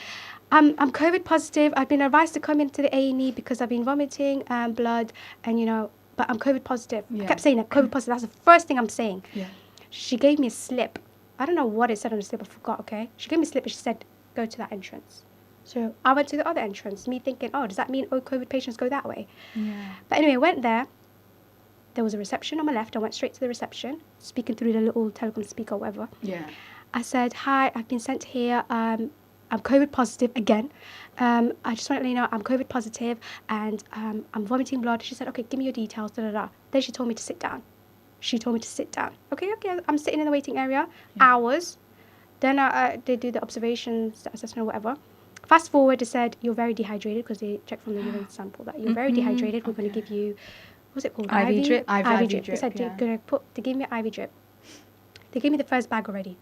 I'm COVID positive. I've been advised to come into the A&E because I've been vomiting blood and, but I'm COVID positive. Yeah. I kept saying that, COVID positive. That's the first thing I'm saying. Yeah. She gave me a slip. I don't know what it said on the slip. I forgot, okay? She gave me a slip and she said, go to that entrance. So I went to the other entrance, me thinking, oh, does that mean COVID patients go that way? Yeah. But anyway, I went there. There was a reception on my left. I went straight to the reception, speaking through the little telecom speaker or whatever. Yeah. I said, hi, I've been sent here. I'm COVID positive again. I just want to let you know I'm COVID positive and I'm vomiting blood. She said, okay, give me your details. Da, da, da. Then she told me to sit down. Okay, I'm sitting in the waiting area, hours. Then they do the observations, the assessment or whatever. Fast forward, they said, you're very dehydrated because they checked from the urine sample that you're very dehydrated. We're going to give you, what's it called? IV drip? IV They drip, said yeah. they gave me an IV drip. They gave me the first bag already.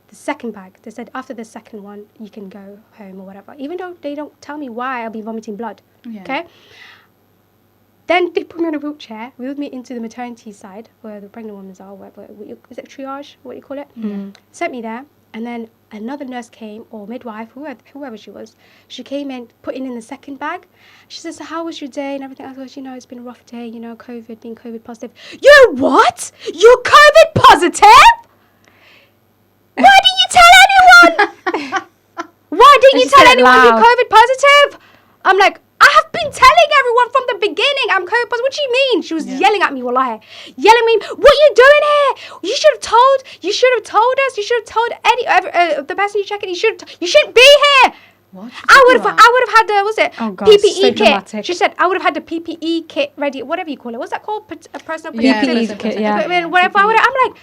The second bag, they said after the second one, you can go home or whatever. Even though they don't tell me why I'll be vomiting blood. Yeah. Okay? Then they put me on a wheelchair, wheeled me into the maternity side where the pregnant women are. Is it triage? What do you call it? Mm. Sent me there. And then another nurse came, or midwife, whoever she was. She came in, putting in the second bag. She says, so how was your day and everything? I goes, it's been a rough day, COVID, being COVID positive. You what? You're COVID positive? Why didn't you tell anyone? Why didn't you tell anyone you're COVID positive? I'm like, I have been telling everyone from the beginning I'm COVID positive. What do you mean? She was yelling at me, wallahi. Yelling at me, what are you doing here? You should have told us. You should have told the person you're checking. You shouldn't be here. What? I would have had the, what's it? Oh God, PPE so kit. dramatic. She said I would have had the PPE kit ready, whatever you call it. What's that called? A personal PPE kit, yeah. I mean, whatever. I'm like,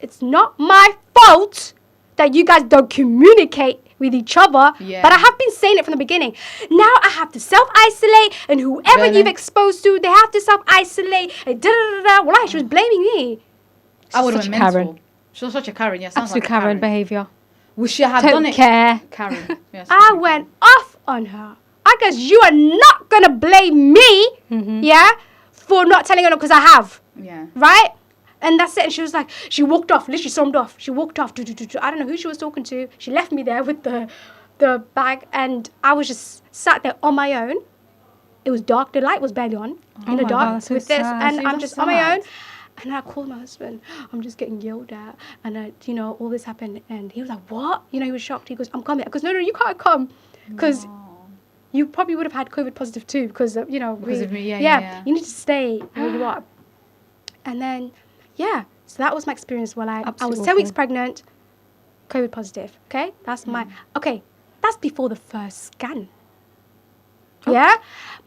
it's not my fault that you guys don't communicate with each other. Yeah. But I have been saying it from the beginning. Now I have to self-isolate, and whoever you've exposed to, they have to self-isolate. And Well, she was blaming me. I would have Such been a mental. Karen. She was such a Karen. Yeah, sounds Absolute like a Karen behaviour. We should have Don't done it. care. Karen. Yes, I went off on her. I guess you are not going to blame me, yeah, for not telling her because I have. Yeah. Right? And that's it. And she was like, she walked off, literally stormed off. She walked off. I don't know who she was talking to. She left me there with the bag, and I was just sat there on my own. It was dark. The light was barely on in the my dark God, that's so with this. sad. And See, I'm that's just on my own. sad. And I called my husband. I'm just getting yelled at. And, all this happened. And he was like, what? He was shocked. He goes, I'm coming. I goes, no, you can't come. Because you probably would have had COVID positive too. Because, Because of me, yeah. You need to stay where you are. And then, so that was my experience while I was 10 weeks pregnant, COVID positive. Okay? That's that's before the first scan. Oh. Yeah?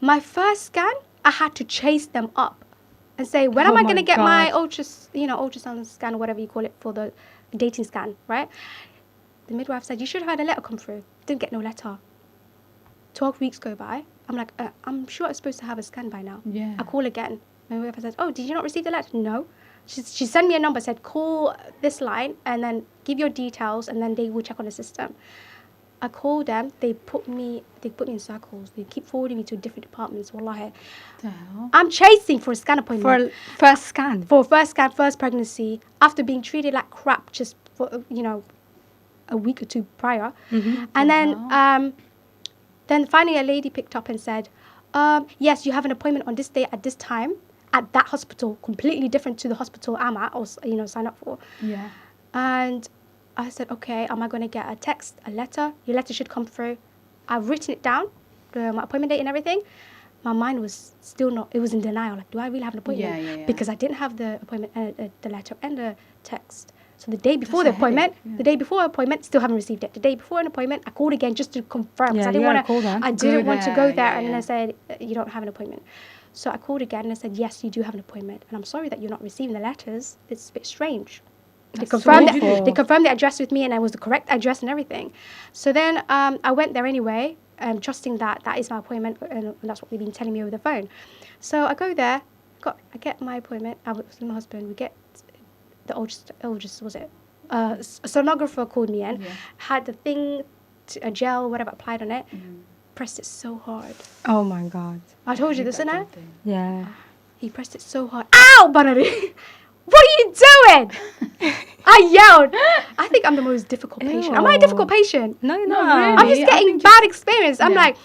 My first scan, I had to chase them up and say, when am I going to get my ultrasound scan or whatever you call it for the dating scan, right? The midwife said, you should have had a letter come through. Didn't get no letter. 12 weeks go by. I'm like, I'm sure I'm supposed to have a scan by now. Yeah. I call again. My midwife says, oh, did you not receive the letter? No. She sent me a number, said, call this line and then give your details and then they will check on the system. I called them. They put me in circles. They keep forwarding me to different departments. Wallahi. The hell? I'm chasing for a scan appointment. For a first scan. For first scan, first pregnancy, after being treated like crap just for, a week or two prior. Mm-hmm. And then finally a lady picked up and said, yes, you have an appointment on this day at this time at that hospital, completely different to the hospital I'm at or, sign up for. Yeah. And I said, okay, am I going to get a text, a letter? Your letter should come through. I've written it down, my appointment date and everything. My mind was still not, it was in denial. Like, do I really have an appointment? Yeah. Because I didn't have the appointment, the letter and the text. So the day before the appointment, still haven't received it. The day before an appointment, I called again just to confirm. Because I didn't want to go there. And then I said, you don't have an appointment. So I called again and I said, yes, you do have an appointment. And I'm sorry that you're not receiving the letters. It's a bit strange. They confirmed the address with me and it was the correct address and everything. So then I went there anyway, trusting that is my appointment and that's what they've been telling me over the phone. So I go there, I get my appointment. I was with my husband. We get the oldest was it? A sonographer called me in, had the thing, a gel, whatever, applied on it, pressed it so hard. Oh my God. I told you this, isn't it? Yeah. He pressed it so hard. Ow, Banari! What are you doing? I yelled. I think I'm the most difficult patient. Am I a difficult patient? No, you're not not. really. I'm just getting bad experience. I'm like,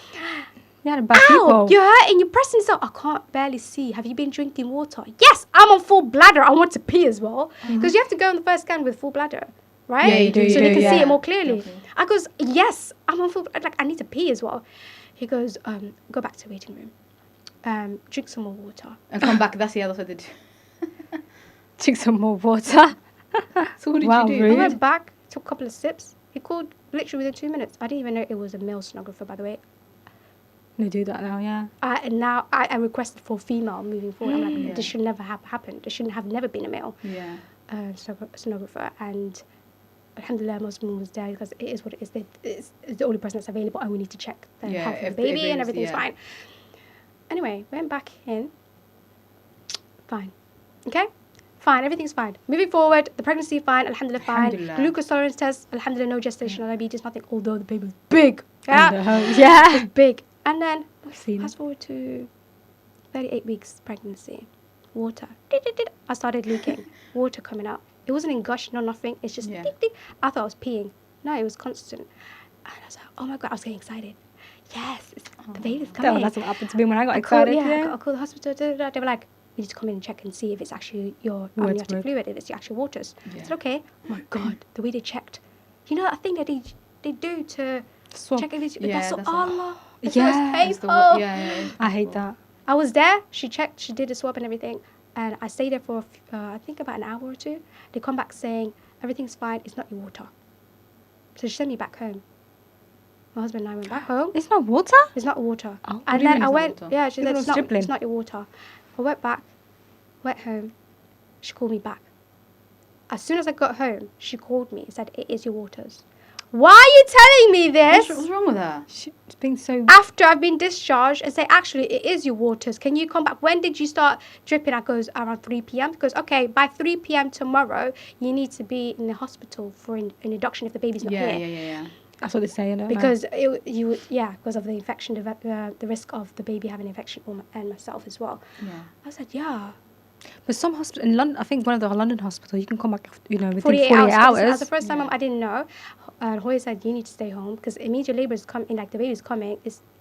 You had a bad ow, people. you're hurting, you're pressing so. I can't barely see. Have you been drinking water? Yes, I'm on full bladder. I want to pee as well. Because you have to go on the first scan with full bladder, right? Yeah, you do, So you they do, can see yeah. it more clearly. Okay. I goes, yes, I'm on full, like, I need to pee as well. He goes, go back to the waiting room. Drink some more water. And come back. That's the other side. Drink some more water. So what did Wow, you do? rude. I went back, took a couple of sips. He called literally within 2 minutes. I didn't even know it was a male sonographer, by the way. They do that now, yeah. And now I requested for female moving forward. I'm like, this should never have happened. There shouldn't have never been a male Yeah. sonographer. And alhamdulillah, my husband was there because it is what it is. It's the only person that's available and we need to check the health of the baby and everything's fine. Anyway, went back in. Fine. Okay? Fine, everything's fine. Moving forward, the pregnancy fine, alhamdulillah fine. Alhamdulillah. Glucose tolerance test, alhamdulillah, no gestational diabetes, nothing, although the baby was big. And Yeah? the yeah. It's big. And then, seen fast forward to 38 weeks pregnancy. Water. I started leaking. Water coming out. It wasn't in gush, no nothing. It's just Yeah. tick, tick. I thought I was peeing. No, it was constant. And I was like, oh my God, I was getting excited. Yes, the baby's coming. That's what happened to me when I got I called, excited. I Yeah. called the hospital. They were like, we need to come in and check and see if it's actually your amniotic fluid. fluid, if it's your actual waters. Yeah. I said, okay. Oh my God, the way they checked. You know that thing that they do to Swab. check if it's... Yeah, that's so... that's a- Allah. It's Yeah. so It's the painful. yeah. I hate that. I was there. She checked. She did the swab and everything. And I stayed there for, I think, about an hour or two. They come back saying, everything's fine. It's not your water. So she sent me back home. My husband and I went back home. It's not water? It's not water. Oh. What do And you then mean I it's not went, water? yeah, she said, Even it's though it's not, dribbling. it's not your water. I went back, went home. She called me back. As soon as I got home, she called me and said, it is your waters. Why are you telling me this? What's wrong with her? It's being so... After I've been discharged and say, actually, it is your waters. Can you come back? When did you start dripping? I goes, around 3 p.m. Because, okay, by 3 p.m. tomorrow, you need to be in the hospital for an induction if the baby's not Yeah, here. yeah. That's what they say, you know? Because because of the infection, the risk of the baby having infection and myself as well. Yeah. I said, yeah. But some hospital in London, I think one of the London hospitals, you can come back, within 48 48 hours. As the first time I didn't know. Hoya said, you need to stay home because it means your labour is coming, like the baby's coming.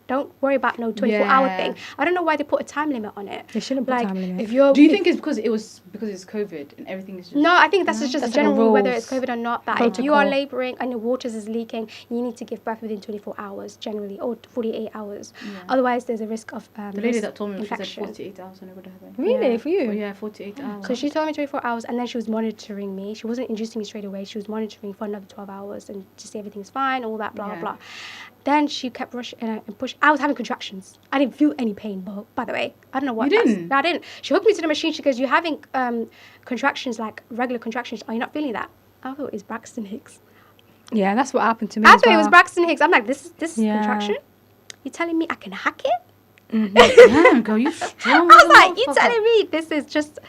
Don't worry about no 24-hour Yeah. thing. I don't know why they put a time limit on it. They shouldn't put Like, time limit. if you're... Do you think it's because it's COVID and everything is just... No, I think that's just That's a like general a rule, whether rules. it's COVID or not, that if you are Protocol. labouring and your waters is leaking, you need to give birth within 24 hours generally, or 48 hours. Yeah. Otherwise, there's a risk of The lady that told me, she said infection. 48 hours and everything. Really? Yeah. For you? Oh, yeah, 48 hours. So she told me 24 hours, and then she was monitoring me. She wasn't inducing me straight away. She was monitoring for another 12 hours and to see everything's fine, all that, blah, Yeah. blah, blah. Then she kept rushing and push. I was having contractions. I didn't feel any pain, but by the way, I don't know what. You didn't? No, I didn't. She hooked me to the machine. She goes, "You're having contractions like regular contractions. Are you not feeling that?" I thought it was Braxton Hicks. Yeah, that's what happened to me I as thought it was well. Braxton Hicks. I'm like, this is Yeah. contraction. You telling me I can hack it? Damn, girl, you strong. I was like, you telling me this is just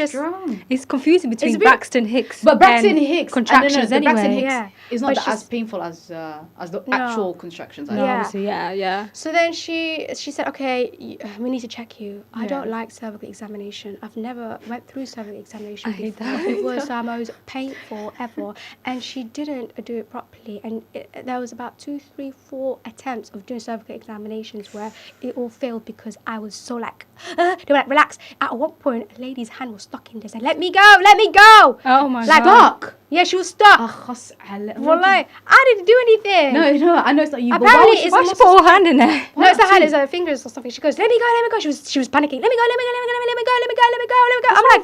strong. It's confusing between It's really- Braxton Hicks But Braxton and Hicks, contractions the anyway. Braxton Hicks Yeah. is But not as she's- painful as the No. actual contractions. No, Yeah. obviously, yeah. So then she said, okay, we need to check you. I Yeah. don't like cervical examination. I've never went through cervical examination I hate before. that. It was the most painful ever. And she didn't do it properly. And there was about 2, 3, 4 attempts of doing cervical examinations where it all failed because I was so like, they were like, relax. At one point, a lady's hand was stuck in there saying, let me go. Oh my Like, god. Stuck. Yeah, she was stuck. Akhas ala- Wallahi, I didn't do anything. No, I know it's not you. Apparently but why it's Why the she put her hand in there? No, it's not Why hand, not it's her fingers or something. She goes, let me go. She was panicking. Let me go. I'm like,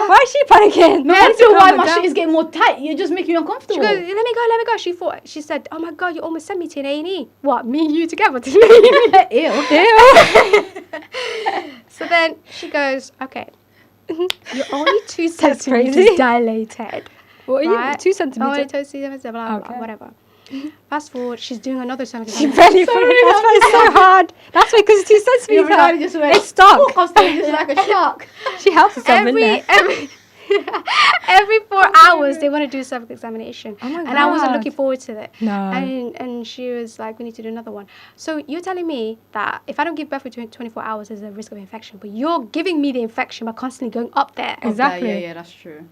Why is she panicking? No, Calm I feel why her my down. shit is getting more tight. You're just making me uncomfortable. she goes, let me go. She said, oh my God, you almost sent me to an A&E. What, me and you together to an A&E? Ew. So then she goes, okay, you're only 2 crazy. centimeters dilated. What are you? Right? 2 Only centimeters? 2 centimeters, blah, blah, Okay. whatever. Fast forward, she's doing another cervical She examination. barely put it. That's why it's so hard. That's why, because it's 2 Your vagina centimeters. just went. It's stuck. I'm still just like a shark. She helps herself in there. Every 4 hours they want to do a cervical examination. Oh my and I wasn't God. looking forward to it. No. And she was like, we need to do another one. So you're telling me that if I don't give birth within 24 hours, there's a risk of infection, but you're giving me the infection by constantly going up there, Exactly. Yeah, that's true.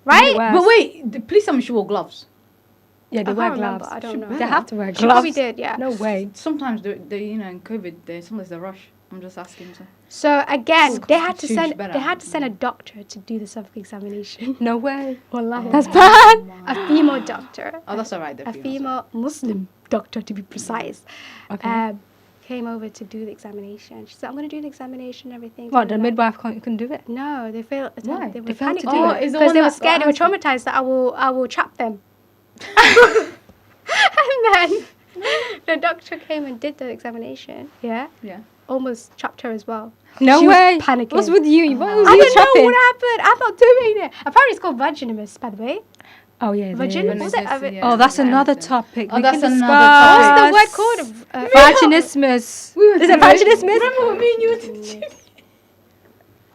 right? Worse. But wait, please tell me she wore gloves. Yeah, they I wear can't remember, gloves. I don't know. They have to wear gloves. She probably did, yeah. No way. Sometimes they in COVID, sometimes they rush. I'm just asking. So again, they had to Huge send better. a doctor to do the cervical examination. No way. Wallahi. That's bad. A female doctor. Oh, that's alright. A female Muslim doctor, to be precise. Okay. Came over to do the examination. She said, I'm going to do the examination and everything. What, the blah, blah, blah. midwife couldn't do it? No, they failed. Why? They were They failed to panicking do it. Is the because one they were that scared. They were got traumatized that I will trap them. And then the doctor came and did the examination. Yeah, Yeah. almost trapped her as well. No She was way. panicking. What's with you? What was I you don't know trapping? what happened. I'm not doing it. Apparently, it's called vaginismus, by the way. Oh, yeah. it Vagina- is. was it? Yeah. Oh, that's Yeah. another topic. Oh, We that's can another discuss. What's the word called? Vaginismus. Is it vaginismus? Remember when me and you were teaching?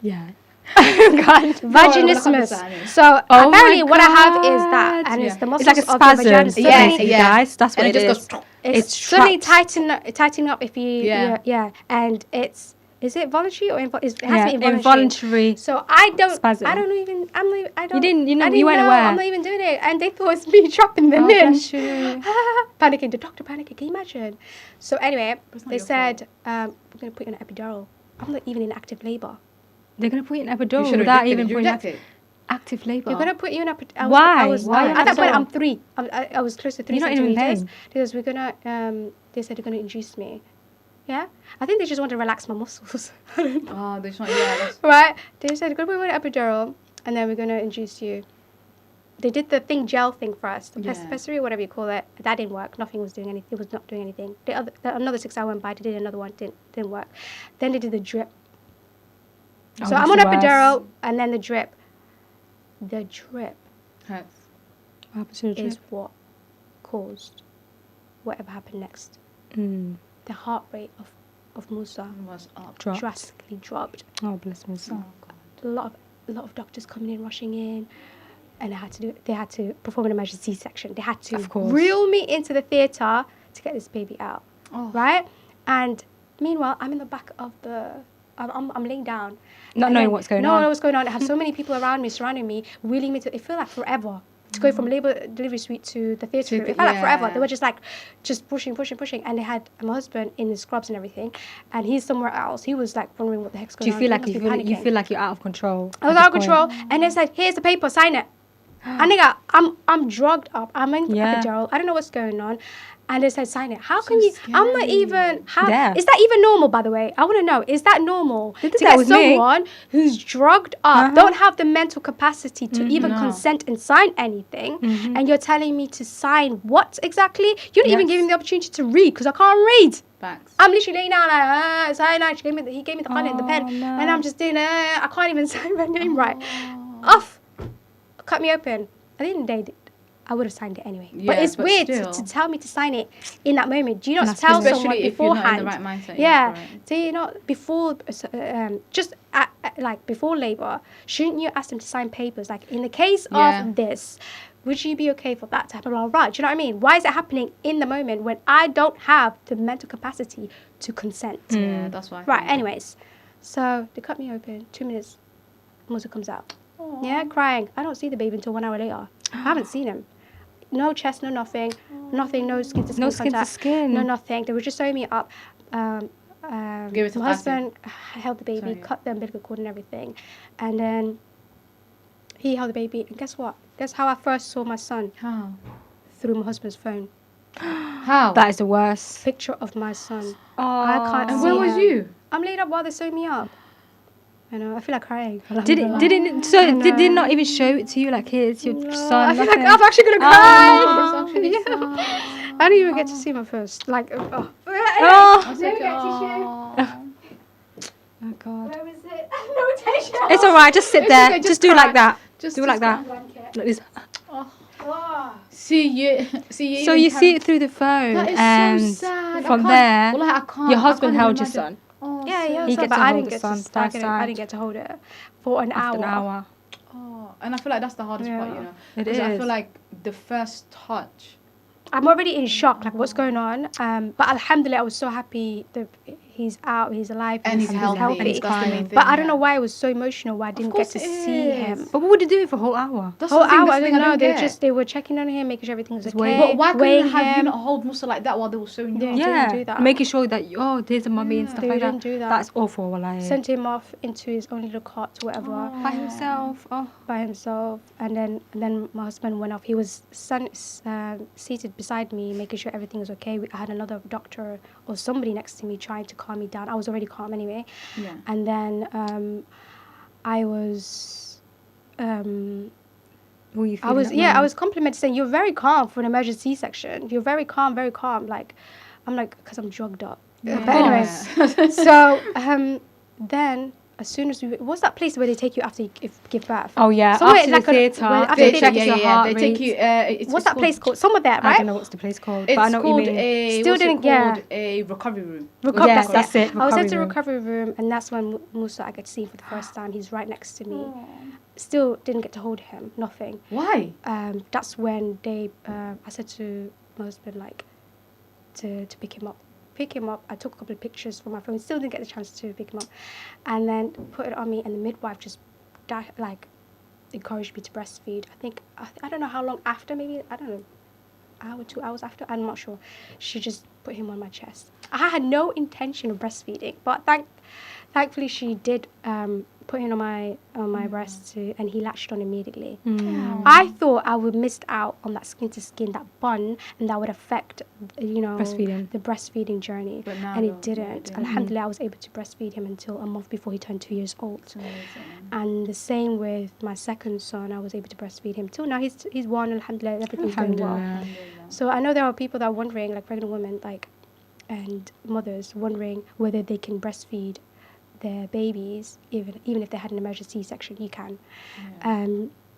Yeah. God. Vaginismus. So Oh apparently, my what I have is that, God. and Yeah. it's the It's muscles like a of the spasm. vagina. Yeah, Suddenly, yeah. guys. That's what And it it just is. goes. it's It's suddenly trapped. tightening up if you Yeah. yeah, and it's Is it voluntary or it has to be involuntary? involuntary. So I don't Spasm. I don't even I'm not, I don't You didn't. You know. I didn't You weren't know. aware. I'm not even doing it, and they thought it's me trapping them Oh, in. bless you. Panicking, the doctor panicking. Can you imagine? So anyway, It's not they your said we're gonna put you on an epidural. I'm not even in active labor. They're gonna put you in You epidural should without reject even it. Did you putting reject it? active labor. They're gonna put you in a. Why? I was, Why at that point, epidural? I'm 3. I was close to 3 You're not even in centimeters. pain. Because we're gonna. They said they're gonna induce me. Yeah, I think they just want to relax my muscles. I don't know. Oh, they just want, yeah, that's... Right? They said, go put an epidural, and then we're going to induce you. They did the gel thing first, the Yeah. pessary or whatever you call it. That didn't work. Nothing was doing anything. It was not doing anything. Another 6 hours went by. They did another one. Didn't work. Then they did the drip. Oh, So I'm that's on the worst. epidural, and then the drip. The drip hurts. What happened to the is drip? what caused whatever happened next. Mm. The heart rate of Musa Was up. Dropped. drastically dropped. Oh, bless my soul. Oh, God. A lot of doctors coming in, rushing in, and they had to perform an emergency C-section. They had to Of course. reel me into the theatre to get this baby out, Oh. right? And meanwhile, I'm in the back of I'm laying down, Not and knowing then what's going no on. one knows what's going on. I have so many people around me, surrounding me, wheeling me to. It felt like forever. To go from delivery suite to the theatre room. It felt like forever. They were just pushing. And they had my husband in the scrubs and everything. And he's somewhere else. He was like wondering what the heck's Do going you on. feel He like must you be feel, you panicking. feel like you're out of control? I was at out of this control. point? And they said, here's the paper, sign it. And nigga, I'm drugged up. I'm in Yeah. epidural. I don't know what's going on. And they said, sign it. How can you? I'm not scary. even. How Yeah. is that even normal? By the way, I want to know. Is that normal They to did that get with me. someone who's drugged up, don't have the mental capacity to even No. consent and sign anything, and you're telling me to sign what exactly? You're not even Yes. giving me the opportunity to read because I can't read. Facts. I'm literally laying down like, sign. He gave me the pen and the pen, Oh, no. and I'm just doing. I can't even say my name right. Off. Cut me open. At the end of the day, I would have signed it anyway. But Yeah, it's but weird still. to tell me to sign it in that moment. Do you not That's tell weird. someone Especially if you're not beforehand? in the right mindset. Yeah. Yes, right. Do you not before just like before labor? Shouldn't you ask them to sign papers? Like in the case Yeah. of this, would you be okay for that to happen? Blah, blah, blah. Do you know what I mean? Why is it happening in the moment when I don't have the mental capacity to consent? Yeah, that's why. I Right. think. Anyways, so they cut me open. 2 minutes, Musa comes out. Yeah, crying. I don't see the baby until 1 hour later. I haven't seen him. No chest, no nothing, nothing, no skin to skin No skin to contact, skin. no nothing. They were just sewing me up. Give it to My husband held the baby, Sorry. cut the umbilical cord and everything, and then he held the baby. And guess what? Guess how I first saw my son? How? Through my husband's phone. How? That is the worst. Picture of my son. Oh. I can't And see where was him. you? I'm laid up while they're sewing me up. I know. I feel like crying. Did they not even show it to you? Like, here's your son. I feel like nothing? I'm actually gonna cry. Oh, that's actually Yeah. sad. I didn't even get to see my first. Like, Oh. That's okay. Oh God. Where is it? No tissue. It's alright. Just sit It's there. okay, just just do cry. like that. Just Do like that. Blanket. Like this. Oh. See you. So even you can't- see it through the phone, That is and so sad. from I there, can't, well, I can't, your I husband can't held your imagine. son Oh, Yeah, so- yeah. He So, gets but to I hold didn't the get son to. I first didn't time. get to hold it for an after hour. an hour. Oh, and I feel like that's the hardest part, Yeah. you know. It 'Cause I is. feel like the first touch. I'm already in shock, like what's going on. But alhamdulillah, I was so happy that he's out, he's alive, And he's healthy. And he's That's the main fine. thing, But I don't yeah. know why it was so emotional. Why I didn't get course to it see is. him. But what would you do for a whole hour? That's Whole the thing, hour, that's I the thing didn't know. get. They were checking on him, making sure everything was Just okay. waiting. But why couldn't weighing have you him. not hold Musa like that while they were showing you? Yeah. off? Yeah, didn't do that. making sure that there's a mummy and Yeah. stuff They like that. didn't do that. That's awful. Wallahi. Sent him off into his own little cot, whatever. By himself. Oh. By himself, and then my husband went off. He was seated beside me, making sure everything was okay. I had another doctor or somebody next to me trying to calm me down. I was already calm anyway. Yeah. And then I was. Who you I feeling was that I moment? was complimented saying you're very calm for an emergency section. You're very calm, very calm. Like, I'm like, because I'm drugged up. Yeah. But anyways, so then as soon as what's that place where they take you after you give birth? Oh yeah, Somewhere after like the theatre, after they they check take your you- heart They take you. rate. It's What's that place called? Somewhere there, I right? don't know what's the place called, It's but I know called what you mean. a. Still what's it didn't- called? yeah. A recovery room. Yes, that's it, I was recovery at the room. recovery room, and that's when Musa I get to see him for the first time. He's right next to me. Still didn't get to hold him. Nothing. Why? That's when I said to my husband, like, to pick him up. pick him up. I took a couple of pictures from my phone. Still didn't get the chance to pick him up, and then put it on me. And the midwife just encouraged me to breastfeed. I think I don't know how long after. Maybe I don't know, hour, 2 hours after. I'm not sure. She just put him on my chest. I had no intention of breastfeeding, but thankfully she did put him on my breast too, and he latched on immediately. I thought I would miss out on that skin to skin, that bond, and that would affect, Breastfeeding. the breastfeeding journey. But now And no, it didn't. Alhamdulillah, I was able to breastfeed him until a month before he turned 2 years old. And the same with my second son, I was able to breastfeed him till now. He's 1, alhamdulillah, everything's going well. Alhamdulillah. So I know there are people that are wondering, like pregnant women, and mothers wondering whether they can breastfeed their babies, even if they had an emergency C-section. You can.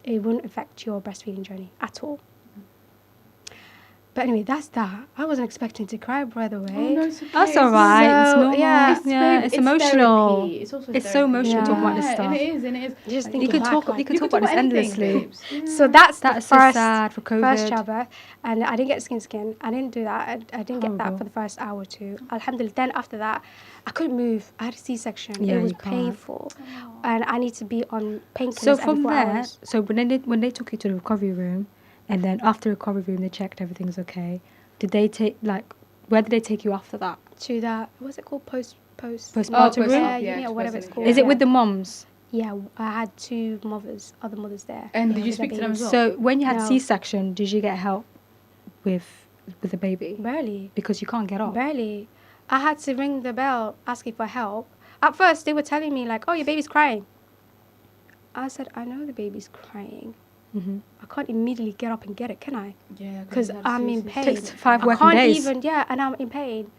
It wouldn't affect your breastfeeding journey at all. But anyway, that's that. I wasn't expecting to cry, by the way. Oh, no, it's okay. That's all right. So, it's normal. yeah. It's emotional. Therapy. It's also It's so emotional Yeah. talking about this stuff. And it is. Just Like, think You can back, talk. like- You can talk about this endlessly. So that's That the is so first sad for COVID. first childbirth, and I didn't get skin. I didn't do that. I didn't get that Horrible. for the first hour or two. Alhamdulillah. Then after that, I couldn't move. I had a C-section. Yeah, It was you can't. painful, and I need to be on painkillers. So every from 4 there, hours. so when they took you to the recovery room, and then after the recovery room they checked everything's okay. Did they take where did they take you after that? To that, what's it called? Postpartum room? Yeah, whatever it's called. Is it Yeah. with the moms? Yeah, I had 2 other mothers there. And did you with their speak to them as babies. well? So when you had No. C-section, did you get help with the baby? Barely. Because you can't get up. Barely. I had to ring the bell asking for help. At first, they were telling me, like, oh, your baby's crying. I said, I know the baby's crying. Mm-hmm. I can't immediately get up and get it, can I? Yeah, Because I'm in pain. Takes 5 I working can't days. even, and I'm in pain.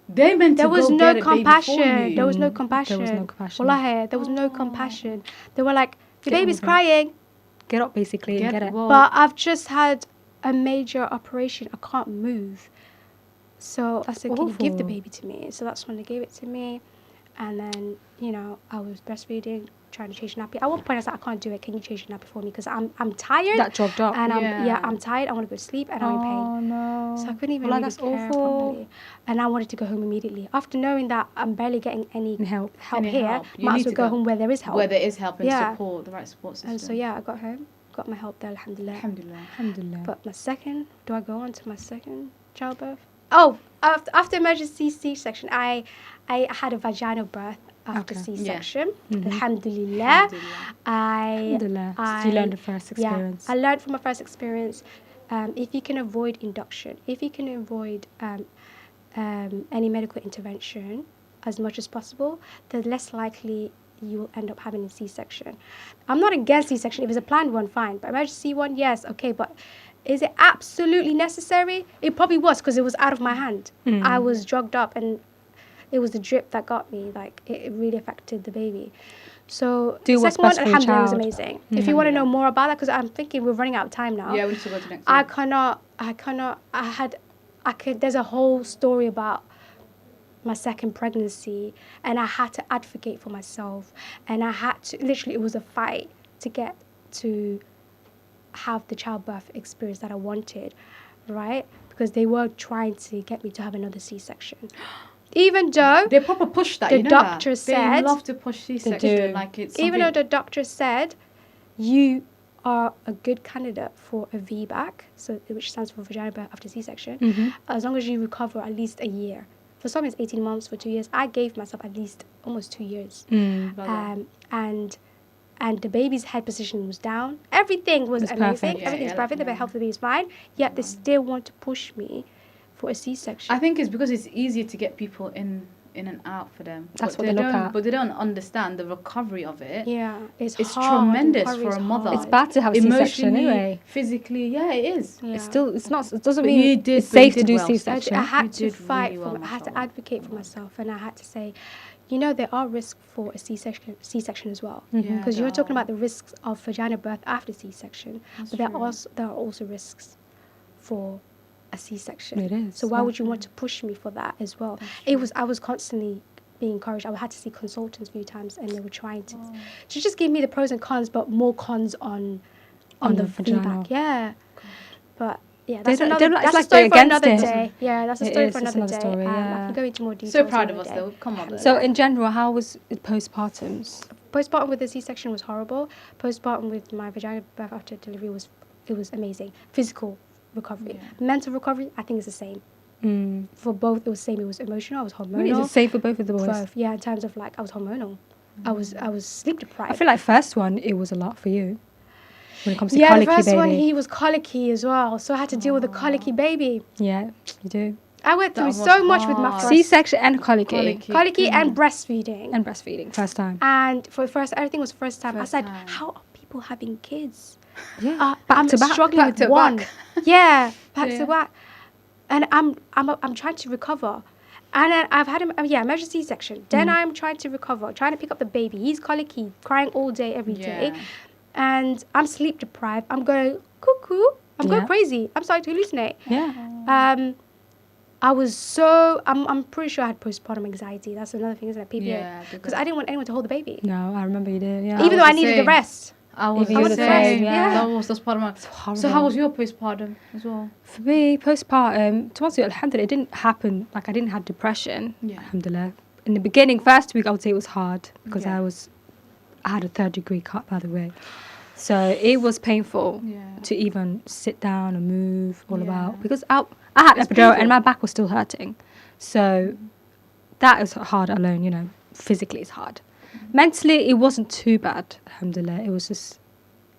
They meant There to was go no get a baby compassion. for you. There was no Mm, compassion. there was no compassion. Wallahi, there was no compassion. They were like, your Get baby's over it. crying. Get up basically and get it. well, But I've just had a major operation. I can't move. So I said, can you give the awful. baby to me? So that's when they gave it to me. And then, I was breastfeeding, trying to change nappy. At one point I said, I can't do it. Can you change the nappy for me? Because I'm tired. That jogged up. And Yeah. I'm tired. I want to go to sleep and I'm in pain. Oh no. So I couldn't even Wallah, really that's care awful. properly. And I wanted to go home immediately. After knowing that I'm barely getting any Help. Any here, help. You might need as well to go go home where there is help. where there is help and Yeah. support, the right support system. And so, I got home, got my help there, alhamdulillah. Alhamdulillah. Alhamdulillah. But do I go on to my second childbirth? Oh, after emergency C-section, I had a vaginal birth after Okay. C-section. Mhm. Alhamdulillah. Alhamdulillah. Alhamdulillah. So you learned the first experience. Yeah, I learned from my first experience. If you can avoid induction, if you can avoid any medical intervention as much as possible, the less likely you will end up having a C-section. I'm not against C-section. If it's a planned one, fine. But emergency one, yes, okay. But is it absolutely necessary? It probably was because it was out of my hand. I was drugged up and it was the drip that got me. Like, it really affected the baby. So Do the what's second one, best for your alhamdulillah, was child. amazing. If you want to know more about that, because I'm thinking we're running out of time now. Yeah, we need to go to next I one. there's a whole story about my second pregnancy, and I had to advocate for myself, and I had to, literally, it was a fight to get to have the childbirth experience that I wanted, right? Because they were trying to get me to have another C-section. Even though They proper push that, the you know doctor that? said- They love to push C-section. Like it's even though something- the doctor said you are a good candidate for a VBAC, so which stands for vaginal birth after C-section, Mm-hmm. as long as you recover at least a year. For some, it's 18 months. For 2 years, I gave myself at least almost 2 years. And the baby's head position was down. Everything was It's amazing. perfect. Yeah, Everything's yeah, perfect. The yeah. health of the baby is fine. Yet they still want to push me for a C-section. I think it's because it's easier to get people in and out for them. That's But what they look don't- at. But they don't understand the recovery of it. Yeah, it's It's hard. tremendous Recovery for is a mother. hard. It's bad to have a C-section Emotionally, anyway. physically, yeah, it is. Yeah. It's still, it's not, it doesn't But mean you did- it's but you safe to did do well. C-section. I You had to did fight really for well, I had to mashallah. advocate for myself, and I had to say, there are risks for a C-section as well. Mhm. Because Yeah, you're there talking are. about the risks of vaginal birth after C-section, That's but true. there are also risks for a C-section. It is. So why would you want to push me for that as well? I was constantly being encouraged. I had to see consultants a few times, and they were trying to just give me the pros and cons, but more cons on On the the vaginal. feedback. Yeah, but Yeah, that's They don't- another. they're like- That's it's a like story they're for another against it. day. Yeah, that's a It story is, for it's another another day. story, I yeah. can go into more details. So proud of another us, day. though. Come on. So in general, how was it postpartums? Postpartum with the C-section was horrible. Postpartum with my vagina birth after delivery was amazing. Physical recovery, mental recovery, I think is the same. For both, it was the same. It was emotional. I was hormonal. Really, is it safe for both of the boys? Both, yeah. In terms of like, I was hormonal. I was sleep deprived. I feel like first one, it was a lot for you when it comes to yeah, colicky, the first baby. one he was colicky as well, so I had to deal with a colicky baby. Yeah, you do. I went That through was so much with my hard. first C-section and colicky. colicky and breastfeeding. And breastfeeding, first time. And for the first, everything was first time. First I said, time. how are people having kids? Yeah, I'm to back, struggling back with to one. back. Yeah, back Yeah. to back. And I'm trying to recover. And then I've had emergency C-section. Then I'm trying to recover, trying to pick up the baby. He's colicky, crying all day, every day. Yeah. And I'm sleep deprived. I'm going cuckoo. I'm going Yeah. crazy. I'm starting to hallucinate. Yeah. I was so, I'm pretty sure I had postpartum anxiety. That's another thing, isn't it? PPA. Yeah, Because I didn't want anyone to hold the baby. No, I remember you did. Yeah. Even though was I the needed the same. rest. I was If you the were the same. same, yeah. That's part of my. horrible. So how was your postpartum as well? For me, postpartum, to be honest with you, alhamdulillah, it didn't happen. Like, I didn't have depression. Yeah. Alhamdulillah. In the beginning, first week, I would say it was hard because Yeah. I had a 3rd-degree cut, by the way. So it was painful Yeah. to even sit down and move all Yeah. about because I had It's epidural painful. and my back was still hurting. So that is hard alone, you know. Physically, it's hard. Mentally, it wasn't too bad, alhamdulillah. It was just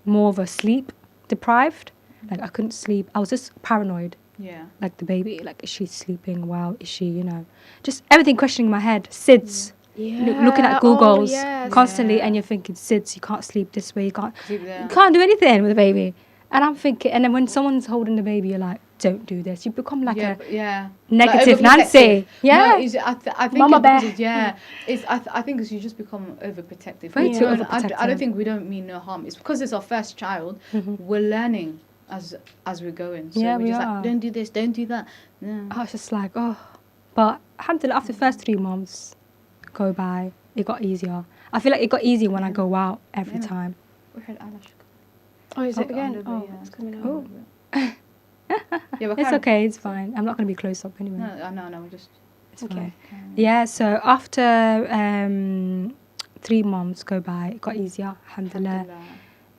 more of a sleep deprived. Like, I couldn't sleep. I was just paranoid. Yeah. Like, the baby, like, is she sleeping well? Is she, you know, just everything questioning my head. SIDS. Yeah. Looking at Oh, Googles yes. constantly, Yeah. and you're thinking, SIDS, you can't sleep this way, you can't Yeah. do anything with a baby. And I'm thinking, and then when someone's holding the baby, you're like, don't do this. You become like yeah, a negative overprotective. Nancy. Yeah. No, I think Mama it's bear. because I think it's you just become overprotective. Very You too know, and I overprotective. don't think we don't mean no harm. It's because it's our first child. We're learning as we're going. So Yeah, we're we just are. like, don't do this, don't do that. No. I was just like, oh. But alhamdulillah, after the first 3 months go by, it got easier. I feel like it got easier when I go out every Yeah. time. We heard eyelash. Oh, is it Oh, again? under the- Oh, yeah. it's coming out. Oh. Yeah, but It's okay, it's fine. I'm not going to be close up anyway. No, we're just. It's Okay. fine. Yeah, so after 3 months go by, it got easier, alhamdulillah.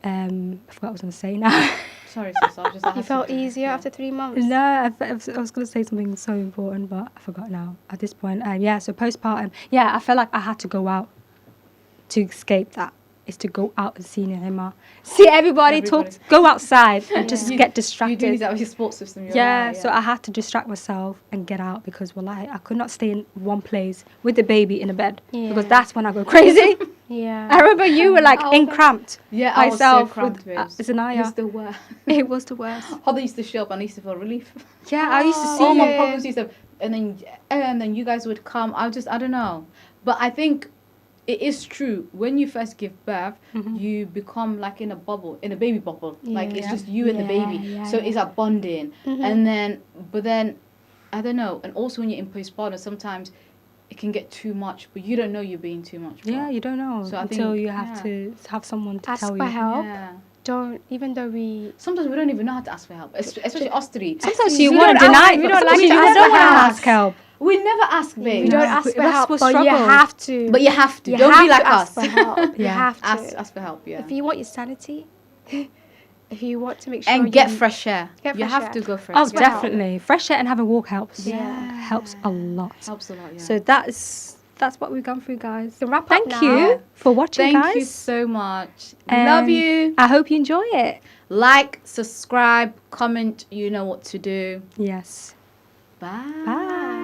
I forgot what I was going to say now. Sorry, sis. I just. You felt easier after 3 months? No, I was going to say something so important, but I forgot now at this point. Yeah, so postpartum, yeah, I felt like I had to go out to escape that. Is to go out and see Naima. See everybody, talk, go outside and just get distracted. You do that with your sports system. You're Yeah, right, so I had to distract myself and get out because, wallahi, I could not stay in one place with the baby in a bed because Yeah. that's when I go crazy. Yeah. I remember you were like encramped. Yeah, I was myself so cramped. with Babes. Zanaya. It's the worst. It was the worst. Hodan used to show up and I used to feel relief. Yeah, I used to see All my you. problems used to, and then you guys would come. I don't know, but I think it is true. When you first give birth, you become like in a bubble, in a baby bubble. Like it's Yeah. just you and the baby. Yeah, So yeah. it's like bonding, and then I don't know. And also when you're in postpartum, sometimes it can get too much, but you don't know you're being too much. Yeah, you don't know So I until think- you have yeah. to have someone to Ask tell for you. help. Yeah. Don't, even though we... Sometimes we don't even know how to ask for help, especially us three. Sometimes We you don't want to ask- deny. we don't Sometimes like you to don't ask want to for help. ask help. We never ask, babe. We don't No, ask but for that's help, what but you struggle. have to. But you have to. You Don't have be like to ask us. for help. You Yeah. have to. Ask for help, yeah. If you want your sanity, if you want to make sure And get you- fresh air. Get You fresh have air. to go fresh. Oh, Ask for help. definitely. Fresh air and have a walk helps. Yeah. Helps a lot. Helps a lot, yeah. So that's what we've gone through, guys. The wrap up Thank now. you for watching, Thank guys. you so much. Love And you. I hope you enjoy it. Like, subscribe, comment. You know what to do. Yes. Bye. Bye.